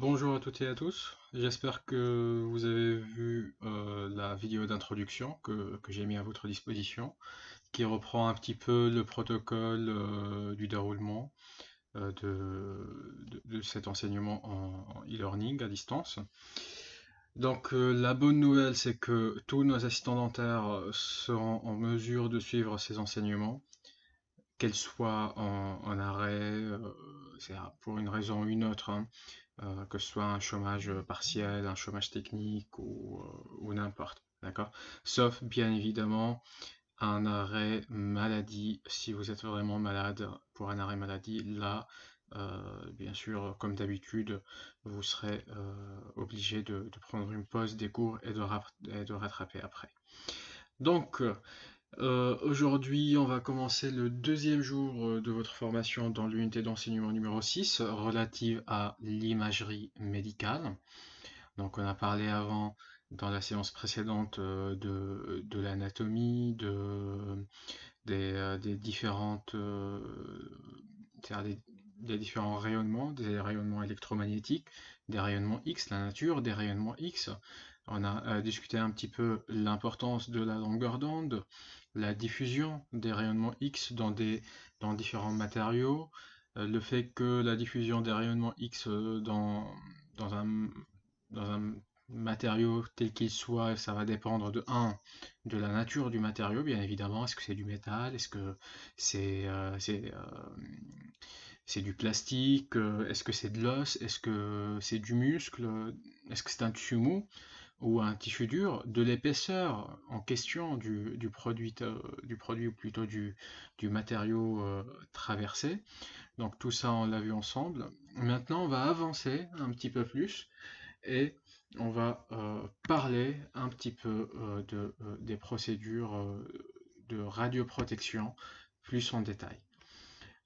Bonjour à toutes et à tous, j'espère que vous avez vu la vidéo d'introduction que j'ai mis à votre disposition, qui reprend un petit peu le protocole du déroulement de cet enseignement en e-learning à distance. Donc la bonne nouvelle, c'est que tous nos assistants dentaires seront en mesure de suivre ces enseignements, qu'elles soient en arrêt, c'est pour une raison ou une autre, hein, que ce soit un chômage partiel, un chômage technique ou n'importe, d'accord? Sauf bien évidemment un arrêt maladie, si vous êtes vraiment malade pour un arrêt maladie, là, bien sûr, comme d'habitude, vous serez obligé de prendre une pause des cours et de rattraper après. Donc, aujourd'hui, on va commencer le deuxième jour de votre formation dans l'unité d'enseignement numéro 6 relative à l'imagerie médicale. Donc, on a parlé avant, dans la séance précédente, de l'anatomie, des différentes, c'est-à-dire des différents rayonnements, des rayonnements électromagnétiques, des rayonnements X, la nature des rayonnements X. On a discuté un petit peu l'importance de la longueur d'onde, la diffusion des rayonnements X dans différents matériaux, le fait que la diffusion des rayonnements X dans un, dans un matériau tel qu'il soit, ça va dépendre de la nature du matériau, bien évidemment. Est-ce que c'est du métal? Est-ce que c'est c'est du plastique? Est-ce que c'est de l'os? Est-ce que c'est du muscle? Est-ce que c'est un tissu mou ou un tissu dur? De l'épaisseur en question du produit ou plutôt du matériau traversé. Donc tout ça, on l'a vu ensemble. Maintenant, on va avancer un petit peu plus et on va parler un petit peu des procédures de radioprotection plus en détail.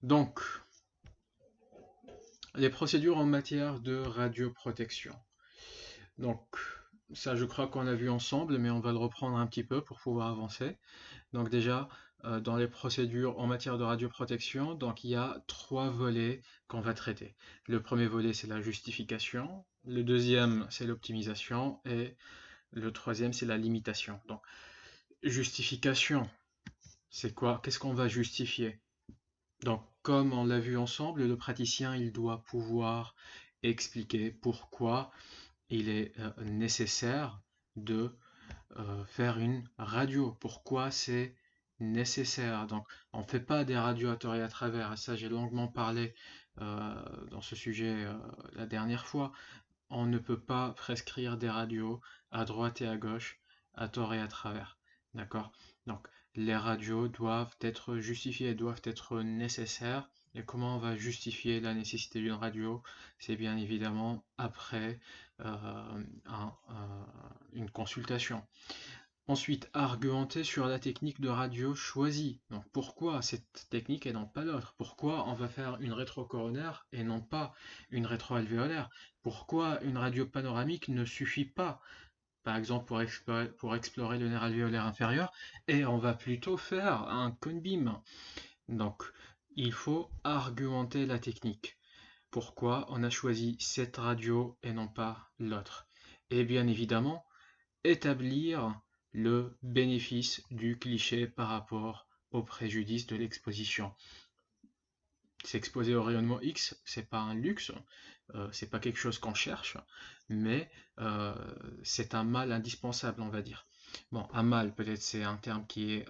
Donc, les procédures en matière de radioprotection. Donc, ça, je crois qu'on l'a vu ensemble, mais on va le reprendre un petit peu pour pouvoir avancer. Donc déjà, dans les procédures en matière de radioprotection, donc il y a trois volets qu'on va traiter. Le premier volet, c'est la justification. Le deuxième, c'est l'optimisation. Et le troisième, c'est la limitation. Donc, justification, c'est quoi? Qu'est-ce qu'on va justifier? Donc, comme on l'a vu ensemble, le praticien, il doit pouvoir expliquer pourquoi il est nécessaire de faire une radio, pourquoi c'est nécessaire. Donc, on ne fait pas des radios à tort et à travers. Ça, j'ai longuement parlé dans ce sujet la dernière fois. On ne peut pas prescrire des radios à droite et à gauche, à tort et à travers. D'accord? Donc, les radios doivent être justifiées, doivent être nécessaires. Et comment on va justifier la nécessité d'une radio? C'est bien évidemment après une consultation. Ensuite, argumenter sur la technique de radio choisie. Donc pourquoi cette technique et non pas l'autre? Pourquoi on va faire une rétrocoronaire et non pas une rétroalvéolaire? Pourquoi une radio panoramique ne suffit pas, par exemple pour explorer le nerf alvéolaire inférieur, et on va plutôt faire un cone beam? Donc il faut argumenter la technique. Pourquoi on a choisi cette radio et non pas l'autre? Et bien évidemment, établir le bénéfice du cliché par rapport au préjudice de l'exposition. S'exposer au rayonnement X, c'est pas un luxe, c'est pas quelque chose qu'on cherche, mais euh, c'est un mal indispensable, on va dire. Bon, un mal, peut-être c'est un terme qui,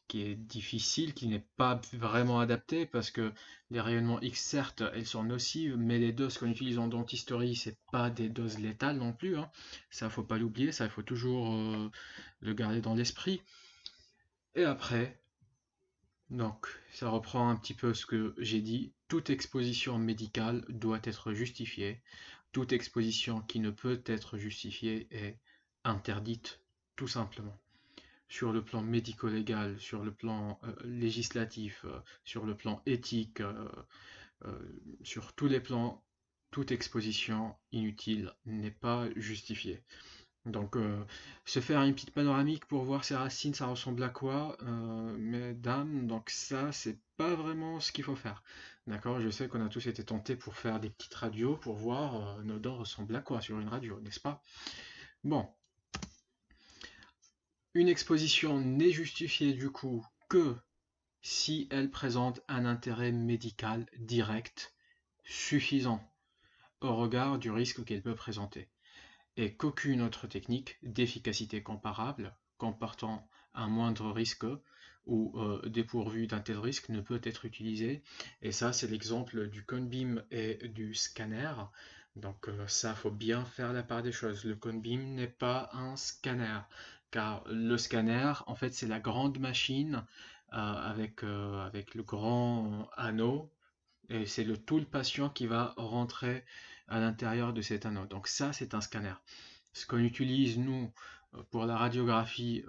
qui est difficile, qui n'est pas vraiment adapté, parce que les rayonnements X, certes, elles sont nocives, mais les doses qu'on utilise en dentisterie, c'est pas des doses létales non plus, hein. Ça, faut pas l'oublier, ça, il faut toujours le garder dans l'esprit. Et après, donc, ça reprend un petit peu ce que j'ai dit. Toute exposition médicale doit être justifiée. Toute exposition qui ne peut être justifiée est interdite, tout simplement. Sur le plan médico-légal, sur le plan législatif, sur le plan éthique, euh, sur tous les plans, toute exposition inutile n'est pas justifiée. Donc, se faire une petite panoramique pour voir ses racines, ça ressemble à quoi, mesdames? Donc ça, c'est pas vraiment ce qu'il faut faire. D'accord? Je sais qu'on a tous été tentés pour faire des petites radios pour voir nos dents ressemblent à quoi sur une radio, n'est-ce pas? Bon, une exposition n'est justifiée du coup que si elle présente un intérêt médical direct suffisant au regard du risque qu'elle peut présenter, et qu'aucune autre technique d'efficacité comparable, comportant un moindre risque ou dépourvue d'un tel risque, ne peut être utilisée. Et ça, c'est l'exemple du cone beam et du scanner. Donc ça, faut bien faire la part des choses. Le cone beam n'est pas un scanner, car le scanner, en fait, c'est la grande machine avec le grand anneau, et c'est tout le patient qui va rentrer à l'intérieur de cet anneau. Donc ça, c'est un scanner. Ce qu'on utilise, nous, pour la radiographie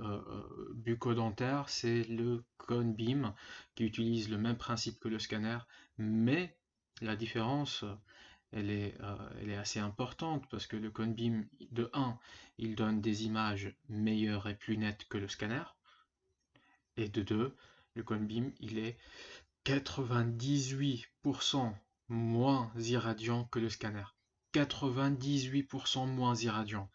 bucco-dentaire, c'est le cone beam, qui utilise le même principe que le scanner, mais la différence, elle est assez importante, parce que le cone beam, de 1, il donne des images meilleures et plus nettes que le scanner, et de 2, le cone beam, il est 98% moins irradiant que le scanner. 98% moins irradiant.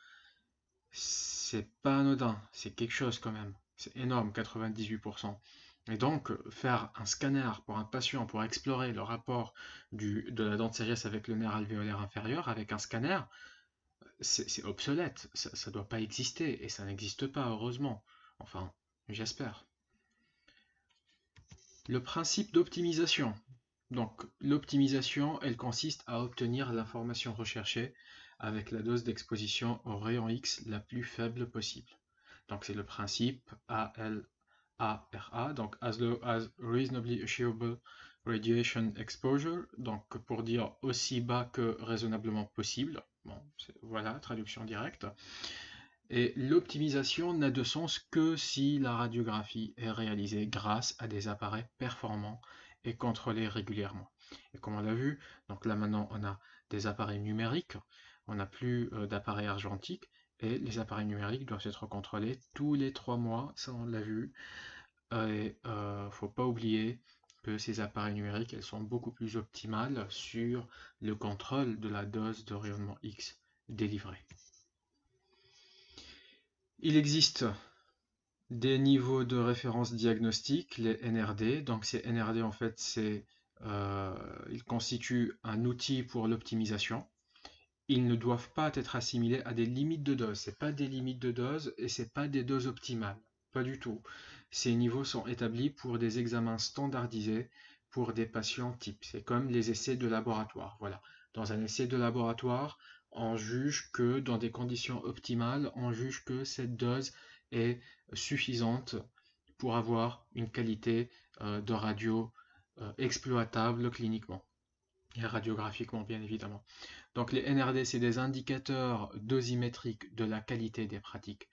C'est pas anodin, c'est quelque chose quand même. C'est énorme, 98%. Et donc, faire un scanner pour un patient pour explorer le rapport de la dent de sagesse avec le nerf alvéolaire inférieur, avec un scanner, c'est obsolète. Ça doit pas exister, et ça n'existe pas, heureusement. Enfin, j'espère. Le principe d'optimisation. Donc, l'optimisation, elle consiste à obtenir l'information recherchée avec la dose d'exposition au rayon X la plus faible possible. Donc, c'est le principe ALARA, donc as low as reasonably achievable radiation exposure, donc pour dire aussi bas que raisonnablement possible. Bon, voilà, traduction directe. Et l'optimisation n'a de sens que si la radiographie est réalisée grâce à des appareils performants et contrôlés régulièrement. Et comme on l'a vu, donc là maintenant on a des appareils numériques, on n'a plus d'appareils argentiques, et les appareils numériques doivent être contrôlés tous les 3 mois, ça on l'a vu. Et faut pas oublier que ces appareils numériques, elles sont beaucoup plus optimales sur le contrôle de la dose de rayonnement X délivrée. Il existe des niveaux de référence diagnostique, les NRD. Donc ces NRD, en fait, ils constituent un outil pour l'optimisation. Ils ne doivent pas être assimilés à des limites de dose. Ce n'est pas des limites de dose et ce n'est pas des doses optimales. Pas du tout. Ces niveaux sont établis pour des examens standardisés pour des patients types. C'est comme les essais de laboratoire. Voilà. Dans un essai de laboratoire, on juge que dans des conditions optimales, on juge que cette dose est suffisante pour avoir une qualité de radio exploitable cliniquement et radiographiquement, bien évidemment. Donc les NRD, c'est des indicateurs dosimétriques de la qualité des pratiques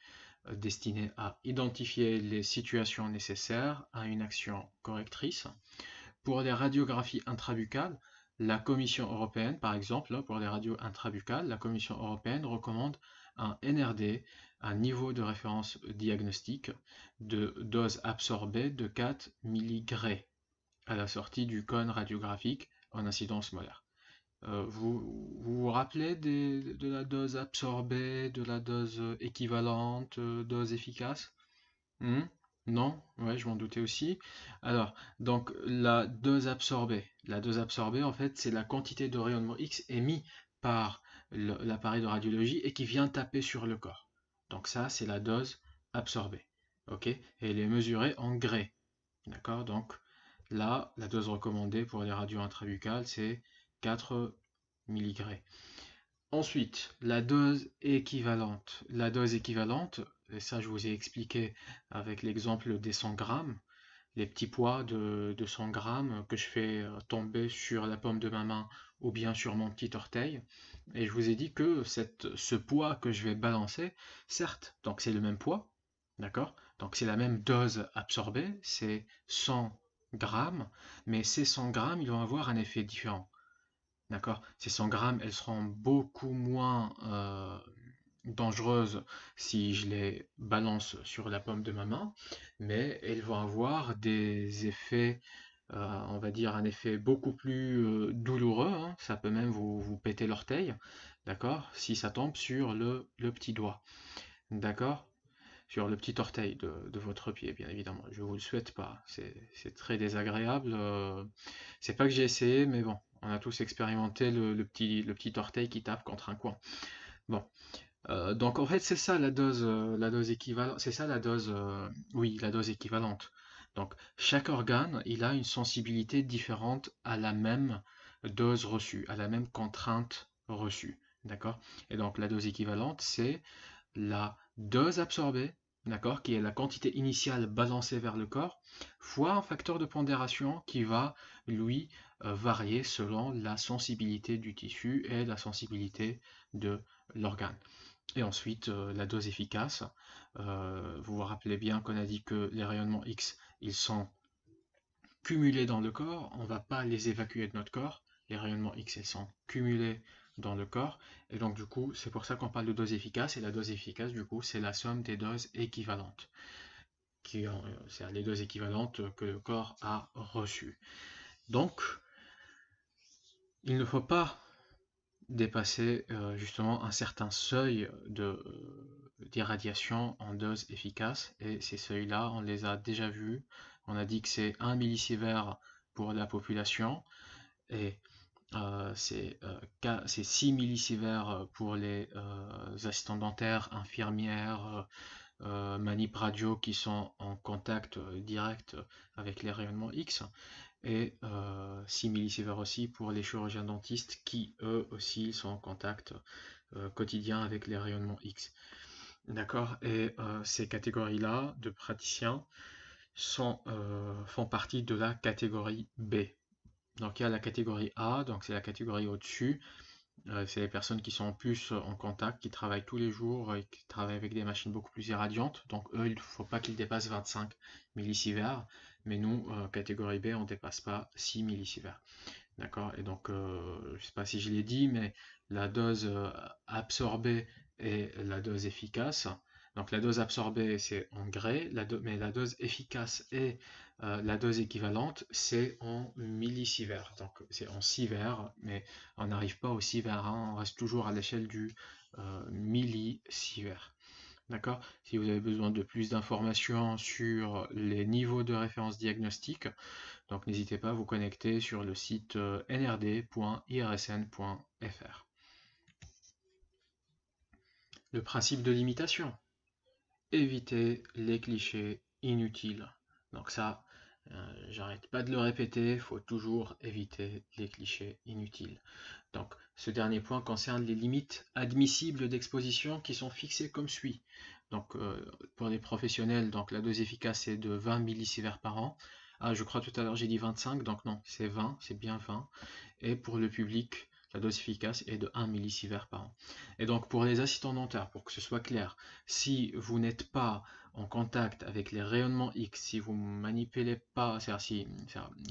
destinés à identifier les situations nécessaires à une action correctrice. Pour les radiographies intrabuccales, la Commission européenne, par exemple, pour les radios intrabuccales, la Commission européenne recommande un NRD, un niveau de référence diagnostique de dose absorbée de 4 mg à la sortie du cône radiographique en incidence molaire. Vous rappelez de la dose absorbée, de la dose équivalente, dose efficace? Hmm. Non? Ouais, je m'en doutais aussi. Alors, donc la dose absorbée, en fait, c'est la quantité de rayonnement X émis par l'appareil de radiologie et qui vient taper sur le corps. Donc ça, c'est la dose absorbée. Ok? Et elle est mesurée en Gray. D'accord? Donc là, la dose recommandée pour les radios intrabuccales, c'est 4 mg. Ensuite, la dose équivalente. La dose équivalente, et ça je vous ai expliqué avec l'exemple des 100 grammes, les petits pois de 100 grammes que je fais tomber sur la paume de ma main ou bien sur mon petit orteil. Et je vous ai dit que ce poids que je vais balancer, certes, donc c'est le même poids, d'accord? Donc c'est la même dose absorbée, c'est 100 grammes, mais ces 100 grammes, ils vont avoir un effet différent. D'accord? Ces 100 grammes, elles seront beaucoup moins dangereuses si je les balance sur la paume de ma main, mais elles vont avoir des effets on va dire, un effet beaucoup plus douloureux, hein. Ça peut même vous péter l'orteil, d'accord, si ça tombe sur le petit doigt, d'accord, sur le petit orteil de votre pied, bien évidemment. Je vous le souhaite pas, c'est très désagréable. C'est pas que j'ai essayé, mais bon, on a tous expérimenté le petit orteil qui tape contre un coin. Bon, donc en fait c'est ça la dose équivalente, c'est ça la dose, oui, la dose équivalente. Donc chaque organe, il a une sensibilité différente à la même dose reçue, à la même contrainte reçue, d'accord? Et donc la dose équivalente, c'est la dose absorbée, d'accord, qui est la quantité initiale balancée vers le corps, fois un facteur de pondération qui va, lui, varier selon la sensibilité du tissu et la sensibilité de l'organe. Et ensuite, la dose efficace. Vous vous rappelez bien qu'on a dit que les rayonnements X, ils sont cumulés dans le corps, on ne va pas les évacuer de notre corps. Les rayonnements X, ils sont cumulés dans le corps. Et donc, du coup, c'est pour ça qu'on parle de dose efficace. Et la dose efficace, du coup, c'est la somme des doses équivalentes. C'est les doses équivalentes que le corps a reçues. Donc, il ne faut pas dépasser justement un certain seuil d'irradiation en dose efficace. Et ces seuils-là, on les a déjà vus. On a dit que c'est 1 millisievert pour la population et c'est 6 millisieverts pour les assistants dentaires, infirmières, manip radio qui sont en contact direct avec les rayonnements X et 6 millisieverts aussi pour les chirurgiens dentistes qui eux aussi sont en contact quotidien avec les rayonnements X. D'accord? Et ces catégories-là de praticiens font partie de la catégorie B. Donc il y a la catégorie A, donc c'est la catégorie au-dessus. C'est les personnes qui sont plus en contact, qui travaillent tous les jours et qui travaillent avec des machines beaucoup plus irradiantes. Donc eux, il ne faut pas qu'ils dépassent 25 millisieverts. Mais nous, catégorie B, on ne dépasse pas 6 millisieverts. D'accord? Et donc, je ne sais pas si je l'ai dit, mais la dose absorbée est la dose efficace. Donc la dose absorbée, c'est en gray, mais la dose efficace et la dose équivalente, c'est en millisieverts. Donc c'est en sieverts, mais on n'arrive pas au sievert, hein, on reste toujours à l'échelle du millisievert. D'accord? Si vous avez besoin de plus d'informations sur les niveaux de référence diagnostique, donc n'hésitez pas à vous connecter sur le site nrd.irsn.fr. Le principe de limitation. Éviter les clichés inutiles. Donc ça, j'arrête pas de le répéter, il faut toujours éviter les clichés inutiles. Donc ce dernier point concerne les limites admissibles d'exposition qui sont fixées comme suit. Donc pour les professionnels, donc la dose efficace est de 20 millisieverts par an. Ah, je crois tout à l'heure j'ai dit 25, donc non, c'est 20, c'est bien 20. Et pour le public, la dose efficace est de 1 millisievert par an. Et donc pour les assistants dentaires, pour que ce soit clair, si vous n'êtes pas en contact avec les rayonnements X, si vous manipulez pas,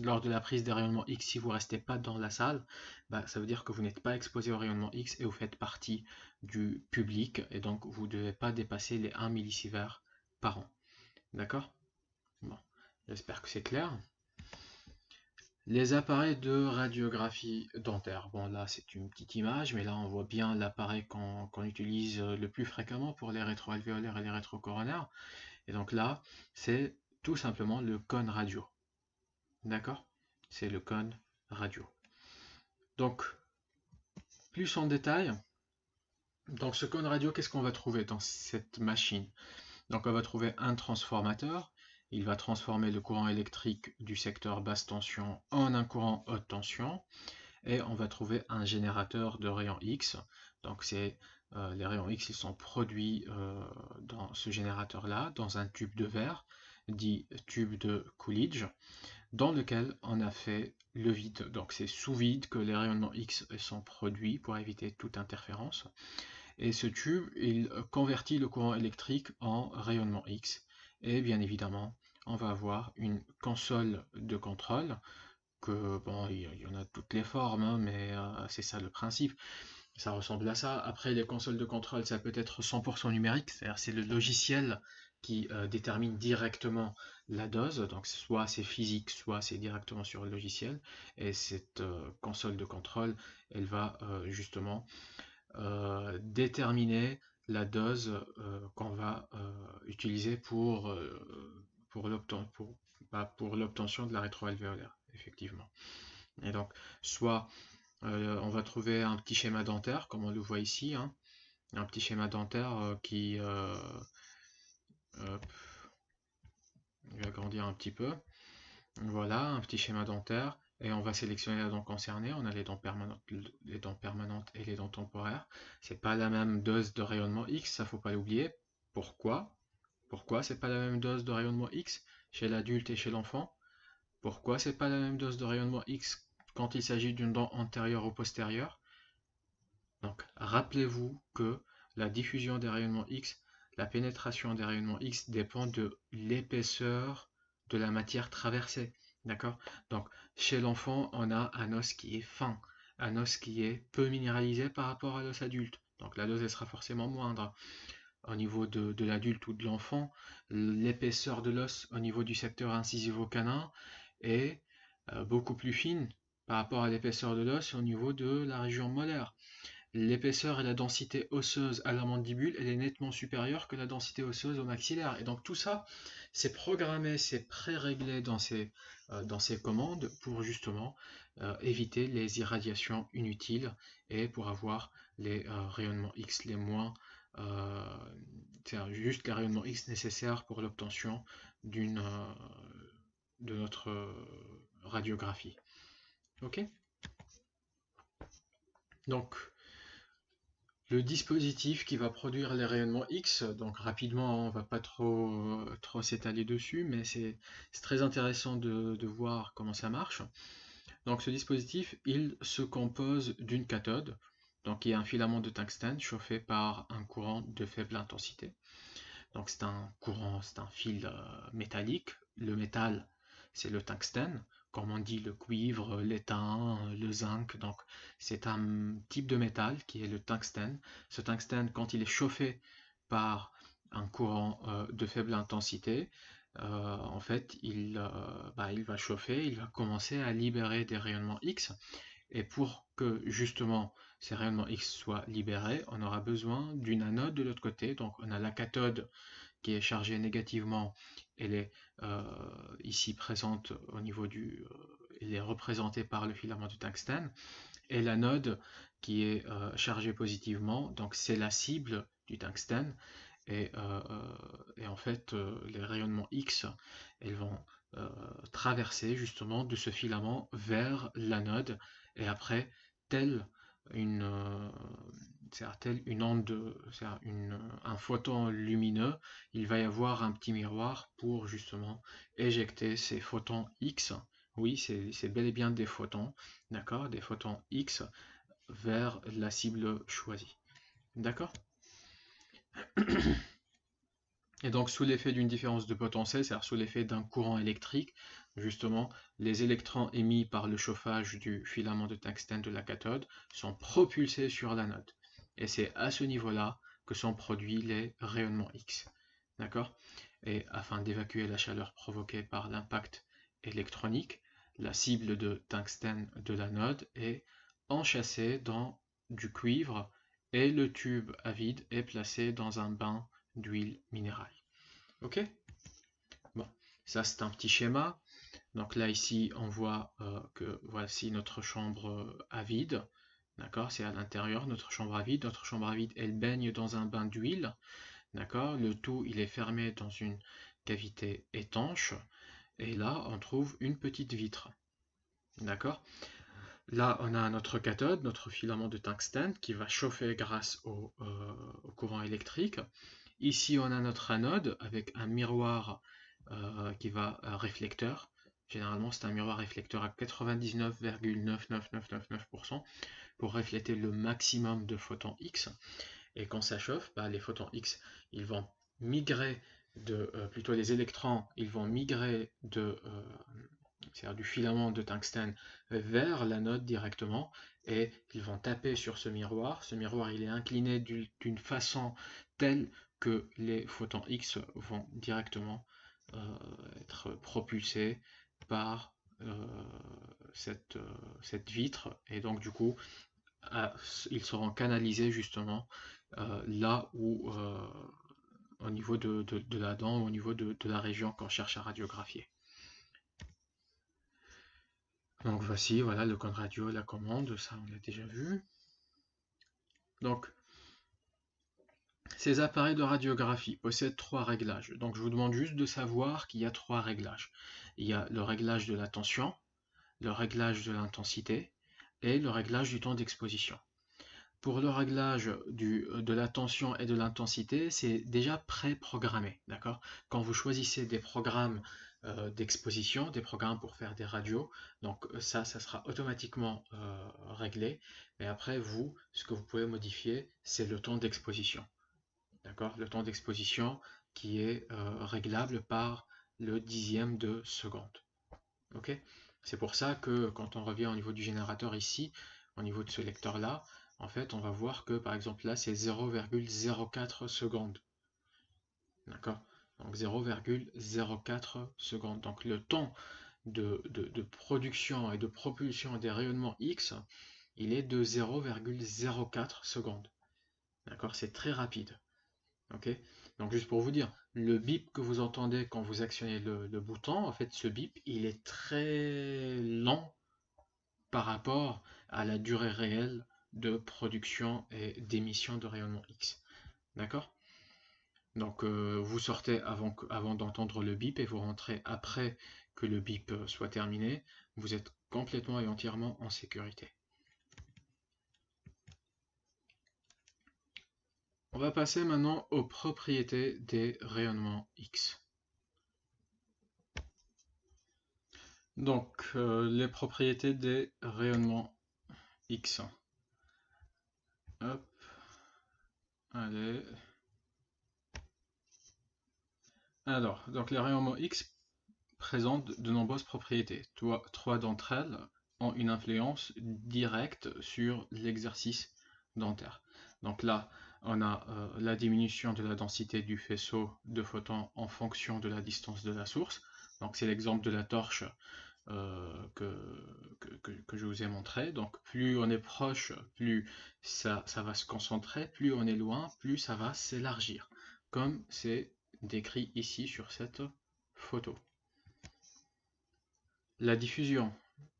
lors de la prise des rayonnements X, si vous ne restez pas dans la salle, bah, ça veut dire que vous n'êtes pas exposé aux rayonnements X et vous faites partie du public et donc vous ne devez pas dépasser les 1 millisievert par an. D'accord? Bon, j'espère que c'est clair. Les appareils de radiographie dentaire. Bon, là, c'est une petite image, mais là, on voit bien l'appareil qu'on utilise le plus fréquemment pour les rétroalvéolaires et les rétrocoronaires. Et donc là, c'est tout simplement le cône radio. D'accord? C'est le cône radio. Donc, plus en détail, dans ce cône radio, qu'est-ce qu'on va trouver dans cette machine? Donc, on va trouver un transformateur. Il va transformer le courant électrique du secteur basse tension en un courant haute tension. Et on va trouver un générateur de rayons X. Donc les rayons X, ils sont produits dans ce générateur-là, dans un tube de verre, dit tube de Coolidge, dans lequel on a fait le vide. Donc c'est sous vide que les rayonnements X sont produits pour éviter toute interférence. Et ce tube, il convertit le courant électrique en rayonnement X. Et bien évidemment, on va avoir une console de contrôle que bon, il y en a toutes les formes, hein, mais c'est ça le principe. Ça ressemble à ça. Après, les consoles de contrôle, ça peut être 100% numérique, c'est-à-dire c'est le logiciel qui détermine directement la dose, donc soit c'est physique, soit c'est directement sur le logiciel, et cette console de contrôle, elle va justement déterminer la dose qu'on va utiliser pour l'obtention de la rétroalvéolaire, effectivement. Et donc, soit on va trouver un petit schéma dentaire, comme on le voit ici, hein, un petit schéma dentaire qui hop, je vais agrandir un petit peu. Voilà, un petit schéma dentaire. Et on va sélectionner la dent concernée. On a les dents permanentes et les dents temporaires. C'est pas la même dose de rayonnement X, ça faut pas l'oublier. Pourquoi? Pourquoi c'est pas la même dose de rayonnement X chez l'adulte et chez l'enfant? Pourquoi c'est pas la même dose de rayonnement X quand il s'agit d'une dent antérieure ou postérieure? Donc, rappelez-vous que la diffusion des rayonnements X, la pénétration des rayonnements X dépend de l'épaisseur de la matière traversée. D'accord? Donc, chez l'enfant, on a un os qui est fin, un os qui est peu minéralisé par rapport à l'os adulte. Donc, la dose elle sera forcément moindre. Au niveau de l'adulte ou de l'enfant, l'épaisseur de l'os au niveau du secteur incisivo-canin est beaucoup plus fine par rapport à l'épaisseur de l'os au niveau de la région molaire. L'épaisseur et la densité osseuse à la mandibule, elle est nettement supérieure que la densité osseuse au maxillaire. Et donc tout ça, c'est programmé, c'est pré-réglé dans ces commandes pour justement éviter les irradiations inutiles et pour avoir les rayonnements X les moins, c'est juste les rayonnements X nécessaires pour l'obtention de notre radiographie. Ok? Donc, le dispositif qui va produire les rayonnements X, donc rapidement, on ne va pas trop s'étaler dessus, mais c'est très intéressant de voir comment ça marche. Donc ce dispositif, il se compose d'une cathode, donc qui est un filament de tungstène chauffé par un courant de faible intensité. Donc c'est un fil métallique. Le métal, c'est le tungstène, comme on dit le cuivre, l'étain, le zinc. Donc c'est un type de métal qui est le tungstène. Ce tungstène, quand il est chauffé par un courant de faible intensité, en fait, il va chauffer, il va commencer à libérer des rayonnements X. Et pour que justement ces rayonnements X soient libérés, on aura besoin d'une anode de l'autre côté. Donc on a la cathode qui est chargée négativement, elle est ici présente au niveau elle est représentée par le filament de tungstène, et l'anode qui est chargée positivement, donc c'est la cible du tungstène, et en fait les rayonnements X, elles vont traverser justement de ce filament vers l'anode, et après, telle une, onde, un photon lumineux, il va y avoir un petit miroir pour justement éjecter ces photons X. Oui, c'est bel et bien des photons, d'accord, des photons X vers la cible choisie. D'accord? Et donc, sous l'effet d'une différence de potentiel, c'est-à-dire sous l'effet d'un courant électrique, justement, les électrons émis par le chauffage du filament de tungstène de la cathode sont propulsés sur l'anode. Et c'est à ce niveau-là que sont produits les rayonnements X. D'accord? Et afin d'évacuer la chaleur provoquée par l'impact électronique, la cible de tungstène de l'anode est enchâssée dans du cuivre et le tube à vide est placé dans un bain d'huile minérale. Ok? Bon, ça c'est un petit schéma. Donc là ici on voit que voici notre chambre à vide. D'accord? C'est à l'intérieur notre chambre à vide. Notre chambre à vide elle baigne dans un bain d'huile. D'accord? Le tout il est fermé dans une cavité étanche. Et là on trouve une petite vitre. D'accord? Là, on a notre cathode, notre filament de tungstène qui va chauffer grâce au courant électrique. Ici, on a notre anode avec un miroir qui va réflecteur. Généralement, c'est un miroir réflecteur à 99,99999% pour refléter le maximum de photons X. Et quand ça chauffe, les photons X, ils vont migrer plutôt les électrons, ils vont migrer c'est-à-dire du filament de tungstène vers l'anode directement, et ils vont taper sur ce miroir. Ce miroir il est incliné d'une façon telle que les photons X vont directement être propulsés par cette vitre, et donc du coup ils seront canalisés justement là où au niveau de la dent, au niveau de la région qu'on cherche à radiographier. Donc voici, voilà le code radio, la commande, ça on l'a déjà vu. Donc ces appareils de radiographie possèdent 3 réglages. Donc je vous demande juste de savoir qu'il y a 3 réglages. Il y a le réglage de la tension, le réglage de l'intensité et le réglage du temps d'exposition. Pour le réglage de la tension et de l'intensité, c'est déjà pré-programmé, d'accord? Quand vous choisissez des programmes d'exposition, des programmes pour faire des radios, donc ça sera automatiquement réglé. Mais après, ce que vous pouvez modifier, c'est le temps d'exposition, d'accord? Le temps d'exposition qui est réglable par le dixième de seconde, ok? C'est pour ça que quand on revient au niveau du générateur ici, au niveau de ce lecteur-là, en fait, on va voir que par exemple là, c'est 0,04 secondes. D'accord? Donc 0,04 secondes. Donc le temps de production et de propulsion des rayonnements X, il est de 0,04 secondes. D'accord? C'est très rapide. Ok? Donc juste pour vous dire, le bip que vous entendez quand vous actionnez le bouton, en fait, ce bip, il est très lent par rapport à la durée réelle de production et d'émission de rayonnement X. D'accord? Donc vous sortez avant d'entendre le bip et vous rentrez après que le bip soit terminé. Vous êtes complètement et entièrement en sécurité. On va passer maintenant aux propriétés des rayonnements X. Donc les propriétés des rayonnements X. Hop. Allez. Alors, donc les rayonnements X présentent de nombreuses propriétés. Trois d'entre elles ont une influence directe sur l'exercice dentaire. Donc là, on a la diminution de la densité du faisceau de photons en fonction de la distance de la source. Donc c'est l'exemple de la torche que je vous ai montré. Donc plus on est proche, plus ça va se concentrer, plus on est loin, plus ça va s'élargir, comme c'est décrit ici sur cette photo. La diffusion,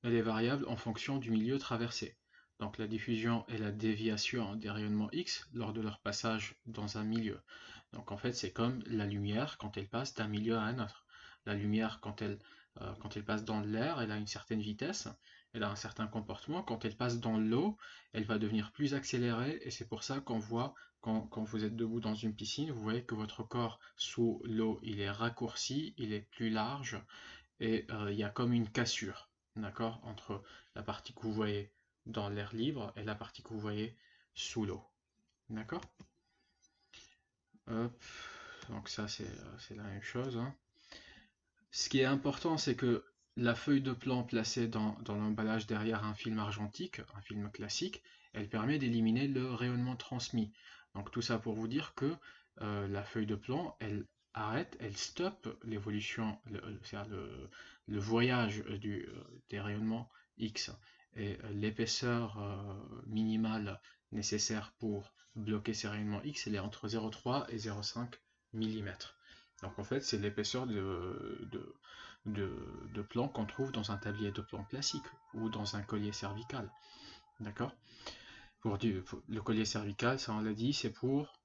elle est variable en fonction du milieu traversé. Donc la diffusion est la déviation des rayonnements X lors de leur passage dans un milieu. Donc en fait, c'est comme la lumière quand elle passe d'un milieu à un autre. La lumière, quand elle passe dans l'air, elle a une certaine vitesse, elle a un certain comportement. Quand elle passe dans l'eau, elle va devenir plus accélérée, et c'est pour ça qu'on voit, quand vous êtes debout dans une piscine, vous voyez que votre corps sous l'eau, il est raccourci, il est plus large, et il y a comme une cassure, d'accord, entre la partie que vous voyez dans l'air libre et la partie que vous voyez sous l'eau. D'accord? Donc ça, c'est la même chose, hein. Ce qui est important, c'est que la feuille de plan placée dans l'emballage derrière un film argentique, un film classique, elle permet d'éliminer le rayonnement transmis. Donc tout ça pour vous dire que la feuille de plan, elle arrête, elle stoppe l'évolution, le voyage des rayonnements X. Et l'épaisseur minimale nécessaire pour bloquer ces rayonnements X, elle est entre 0,3 et 0,5 mm. Donc en fait, c'est l'épaisseur de plan qu'on trouve dans un tablier de plan classique ou dans un collier cervical. D'accord? Le collier cervical, ça on l'a dit, c'est pour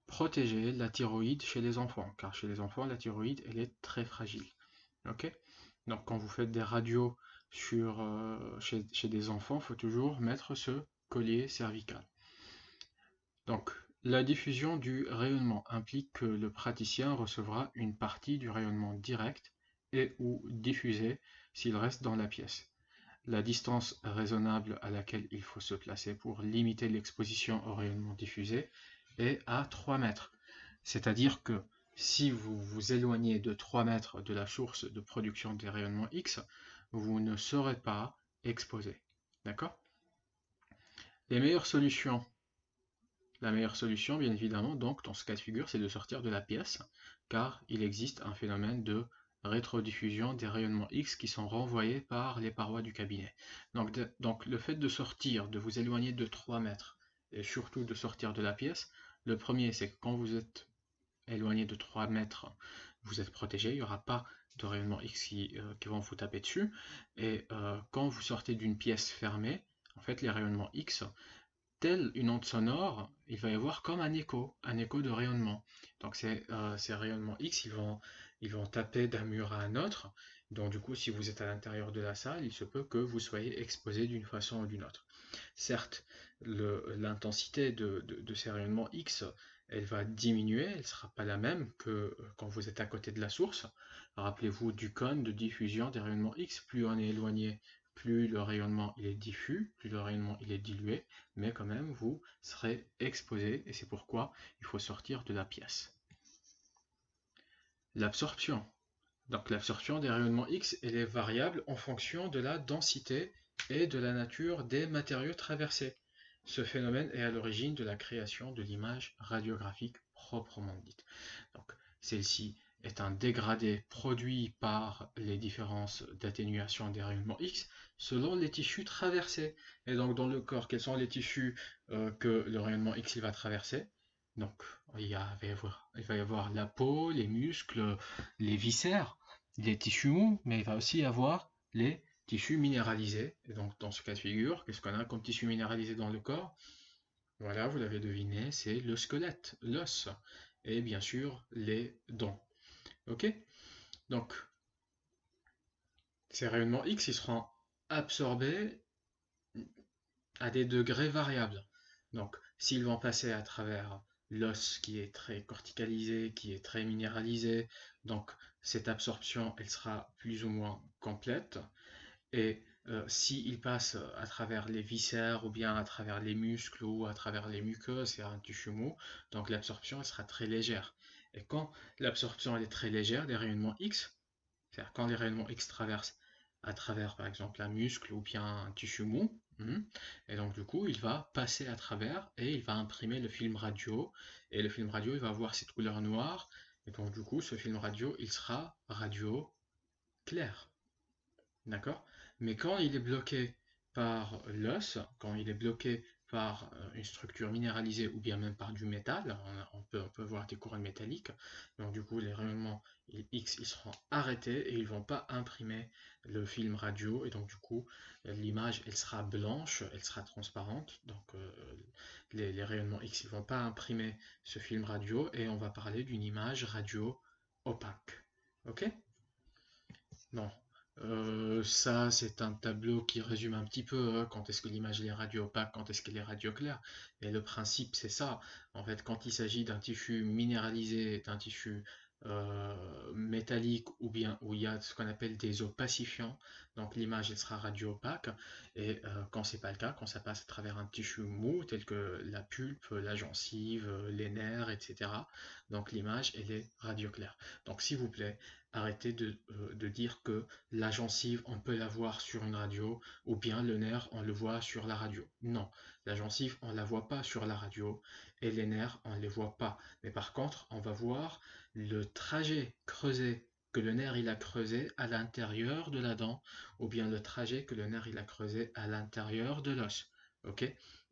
protéger la thyroïde chez les enfants, car chez les enfants, la thyroïde, elle est très fragile. Ok? Donc quand vous faites des radios chez des enfants, il faut toujours mettre ce collier cervical. Donc, la diffusion du rayonnement implique que le praticien recevra une partie du rayonnement direct et ou diffusé s'il reste dans la pièce. La distance raisonnable à laquelle il faut se placer pour limiter l'exposition au rayonnement diffusé est à 3 mètres. C'est-à-dire que si vous vous éloignez de 3 mètres de la source de production des rayonnements X, vous ne serez pas exposé. D'accord? Les meilleures solutions La meilleure solution, bien évidemment, donc dans ce cas de figure, c'est de sortir de la pièce, car il existe un phénomène de rétrodiffusion des rayonnements X qui sont renvoyés par les parois du cabinet. Donc le fait de sortir, de vous éloigner de 3 mètres, et surtout de sortir de la pièce, le premier, c'est que quand vous êtes éloigné de 3 mètres, vous êtes protégé, il n'y aura pas de rayonnements X qui vont vous taper dessus. Et quand vous sortez d'une pièce fermée, en fait, les rayonnements X, telle une onde sonore, il va y avoir comme un écho de rayonnement. Donc ces rayonnements X, ils vont taper d'un mur à un autre. Donc du coup, si vous êtes à l'intérieur de la salle, il se peut que vous soyez exposé d'une façon ou d'une autre. Certes, l'intensité de ces rayonnements X, elle va diminuer, elle ne sera pas la même que quand vous êtes à côté de la source. Rappelez-vous du cône de diffusion des rayonnements X, plus on est éloigné, plus le rayonnement il est diffus, plus le rayonnement il est dilué, mais quand même vous serez exposé et c'est pourquoi il faut sortir de la pièce. L'absorption. Donc l'absorption des rayonnements X elle est variable en fonction de la densité et de la nature des matériaux traversés. Ce phénomène est à l'origine de la création de l'image radiographique proprement dite. Donc celle-ci est un dégradé produit par les différences d'atténuation des rayonnements X selon les tissus traversés. Et donc dans le corps, quels sont les tissus que le rayonnement X il va traverser? Donc il va y avoir la peau, les muscles, les viscères, les tissus mous, mais il va aussi y avoir les tissus minéralisés. Et donc dans ce cas de figure, qu'est-ce qu'on a comme tissu minéralisé dans le corps? Voilà, vous l'avez deviné, c'est le squelette, l'os, et bien sûr les dents. Ok? Donc, ces rayonnements X, ils seront absorbés à des degrés variables. Donc, s'ils vont passer à travers l'os qui est très corticalisé, qui est très minéralisé, donc cette absorption, elle sera plus ou moins complète. Et s'il passe à travers les viscères ou bien à travers les muscles ou à travers les muqueuses et un tissu mou, donc l'absorption elle sera très légère. Et quand l'absorption elle est très légère des rayonnements X, c'est-à-dire quand les rayonnements X traversent à travers par exemple un muscle ou bien un tissu mou, et donc du coup il va passer à travers et il va imprimer le film radio, et le film radio il va avoir cette couleur noire, et donc du coup ce film radio il sera radio clair. D'accord? Mais quand il est bloqué par l'os, quand il est bloqué par une structure minéralisée ou bien même par du métal, on peut voir des couronnes métalliques, donc du coup les rayonnements X ils seront arrêtés et ils ne vont pas imprimer le film radio, et donc du coup l'image elle sera blanche, elle sera transparente, donc les rayonnements X ils ne vont pas imprimer ce film radio et on va parler d'une image radio opaque. Ok? Non. Ça, c'est un tableau qui résume un petit peu quand est-ce que l'image est radio opaque, quand est-ce qu'elle est radio claire. Et le principe, c'est ça. En fait, quand il s'agit d'un tissu minéralisé, d'un tissu métallique ou bien où il y a ce qu'on appelle des opacifiants, donc l'image elle sera radio opaque. Et quand c'est pas le cas, quand ça passe à travers un tissu mou tel que la pulpe, la gencive, les nerfs, etc. Donc l'image elle est radio claire. Donc s'il vous plaît, arrêtez de dire que la gencive, on peut la voir sur une radio, ou bien le nerf, on le voit sur la radio. Non, la gencive, on ne la voit pas sur la radio, et les nerfs, on ne les voit pas. Mais par contre, on va voir le trajet creusé que le nerf il a creusé à l'intérieur de la dent, ou bien le trajet que le nerf il a creusé à l'intérieur de l'os. Ok?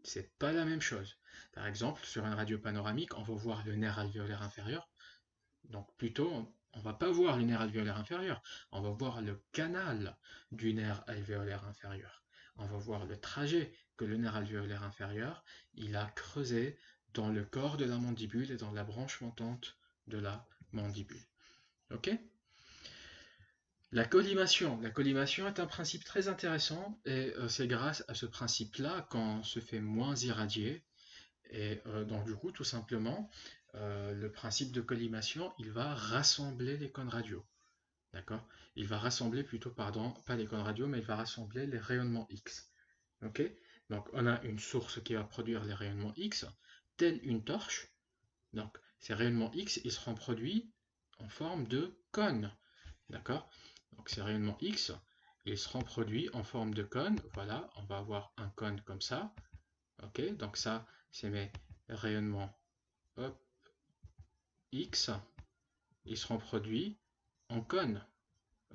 C'est pas la même chose. Par exemple, sur une radio panoramique, on va voir le nerf alvéolaire inférieur, donc plutôt, on ne va pas voir le nerf alvéolaire inférieur, on va voir le canal du nerf alvéolaire inférieur. On va voir le trajet que le nerf alvéolaire inférieur il a creusé dans le corps de la mandibule et dans la branche montante de la mandibule. Ok? La collimation. La collimation est un principe très intéressant et c'est grâce à ce principe-là qu'on se fait moins irradier. Et donc du coup, tout simplement, le principe de collimation, il va rassembler les cônes radio. D'accord? Il va rassembler plutôt, pardon, pas les cônes radio, mais il va rassembler les rayonnements X. Ok? Donc on a une source qui va produire les rayonnements X, telle une torche. Donc ces rayonnements X, ils seront produits en forme de cône. D'accord? Donc ces rayonnements X, ils seront produits en forme de cône. Voilà, on va avoir un cône comme ça. Ok? Donc ça, c'est mes rayonnements hop, X, ils seront produits en cône.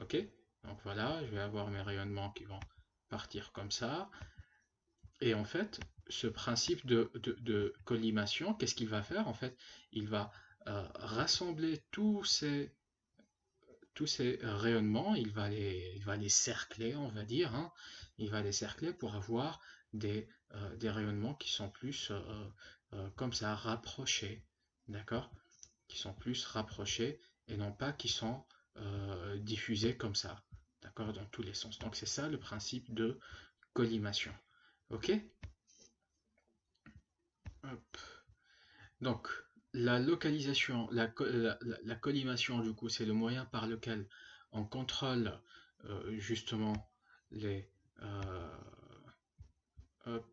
Ok? Donc voilà, je vais avoir mes rayonnements qui vont partir comme ça. Et en fait, ce principe de collimation, qu'est-ce qu'il va faire? En fait, il va rassembler tous ces rayonnements, il va les cercler, on va dire, hein. Il va les cercler pour avoir des rayonnements qui sont plus comme ça, rapprochés, d'accord? Qui sont plus rapprochés et non pas qui sont diffusés comme ça, d'accord? Dans tous les sens. Donc c'est ça le principe de collimation. Ok? Hop. Donc, la localisation, la collimation, du coup, c'est le moyen par lequel on contrôle justement les, euh, hop,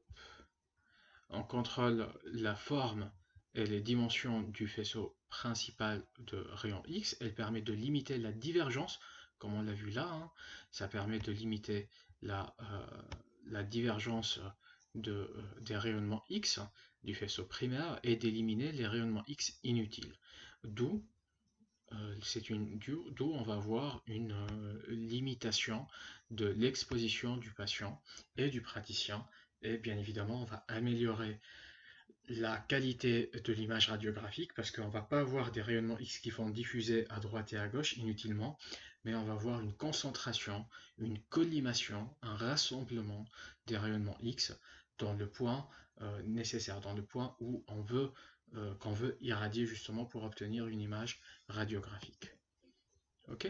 on contrôle la forme et les dimensions du faisceau principal de rayon X. Elle permet de limiter la divergence, comme on l'a vu là, hein. Ça permet de limiter la divergence des rayonnements X du faisceau primaire et d'éliminer les rayonnements X inutiles. D'où d'où on va avoir une limitation de l'exposition du patient et du praticien. Et bien évidemment, on va améliorer la qualité de l'image radiographique parce qu'on ne va pas avoir des rayonnements X qui vont diffuser à droite et à gauche inutilement, mais on va avoir une concentration, une collimation, un rassemblement des rayonnements X dans le point nécessaire, dans le point où qu'on veut irradier justement pour obtenir une image radiographique. Ok?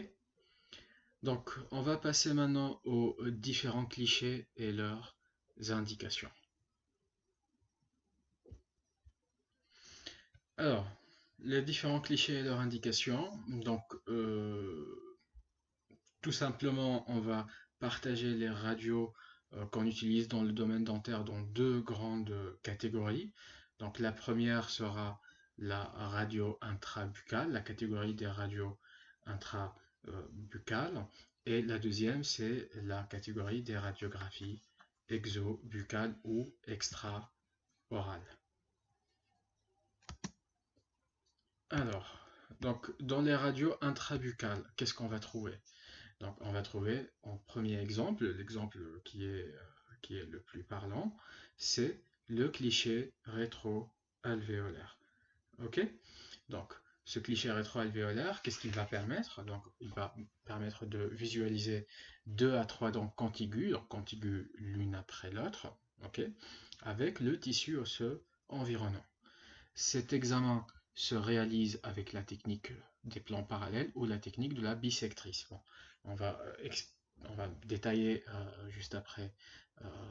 Donc, on va passer maintenant aux différents clichés et leurs indications. Alors, les différents clichés et leurs indications. Donc, tout simplement, on va partager les radios qu'on utilise dans le domaine dentaire dans deux grandes catégories. Donc, la première sera la radio intrabuccale, la catégorie des radios intrabuccales. Et la deuxième, c'est la catégorie des radiographies exobuccales ou extra-orales. Alors, donc, dans les radios intrabuccales, qu'est-ce qu'on va trouver? Donc, on va trouver en premier exemple, l'exemple qui est le plus parlant, c'est le cliché rétro-alvéolaire. Ok? Donc, ce cliché rétro-alvéolaire, qu'est-ce qu'il va permettre? Donc, il va permettre de visualiser 2 à 3 dents contiguës, donc contiguës l'une après l'autre, ok? Avec le tissu osseux environnant. Cet examen se réalise avec la technique des plans parallèles ou la technique de la bissectrice. Bon, on va, on va détailler juste après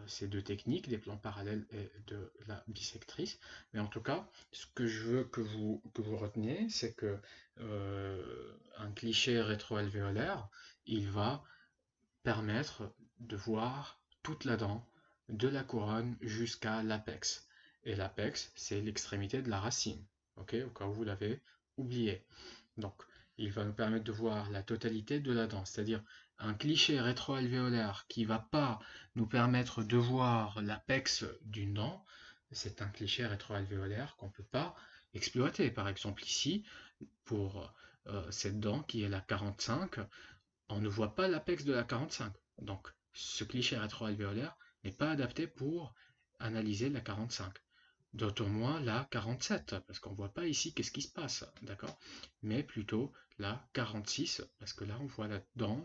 ces deux techniques, des plans parallèles et de la bissectrice. Mais en tout cas, ce que je veux que vous reteniez, c'est que un cliché rétroalvéolaire, il va permettre de voir toute la dent de la couronne jusqu'à l'apex. Et l'apex, c'est l'extrémité de la racine, ok, au cas où vous l'avez oublié. Donc, il va nous permettre de voir la totalité de la dent, c'est-à-dire un cliché rétroalvéolaire qui ne va pas nous permettre de voir l'apex d'une dent, c'est un cliché rétroalvéolaire qu'on ne peut pas exploiter. Par exemple ici, pour cette dent qui est la 45, on ne voit pas l'apex de la 45. Donc, ce cliché rétroalvéolaire n'est pas adapté pour analyser la 45. D'autant moins la 47, parce qu'on ne voit pas ici qu'est-ce qui se passe, d'accord? Mais plutôt la 46, parce que là on voit la dent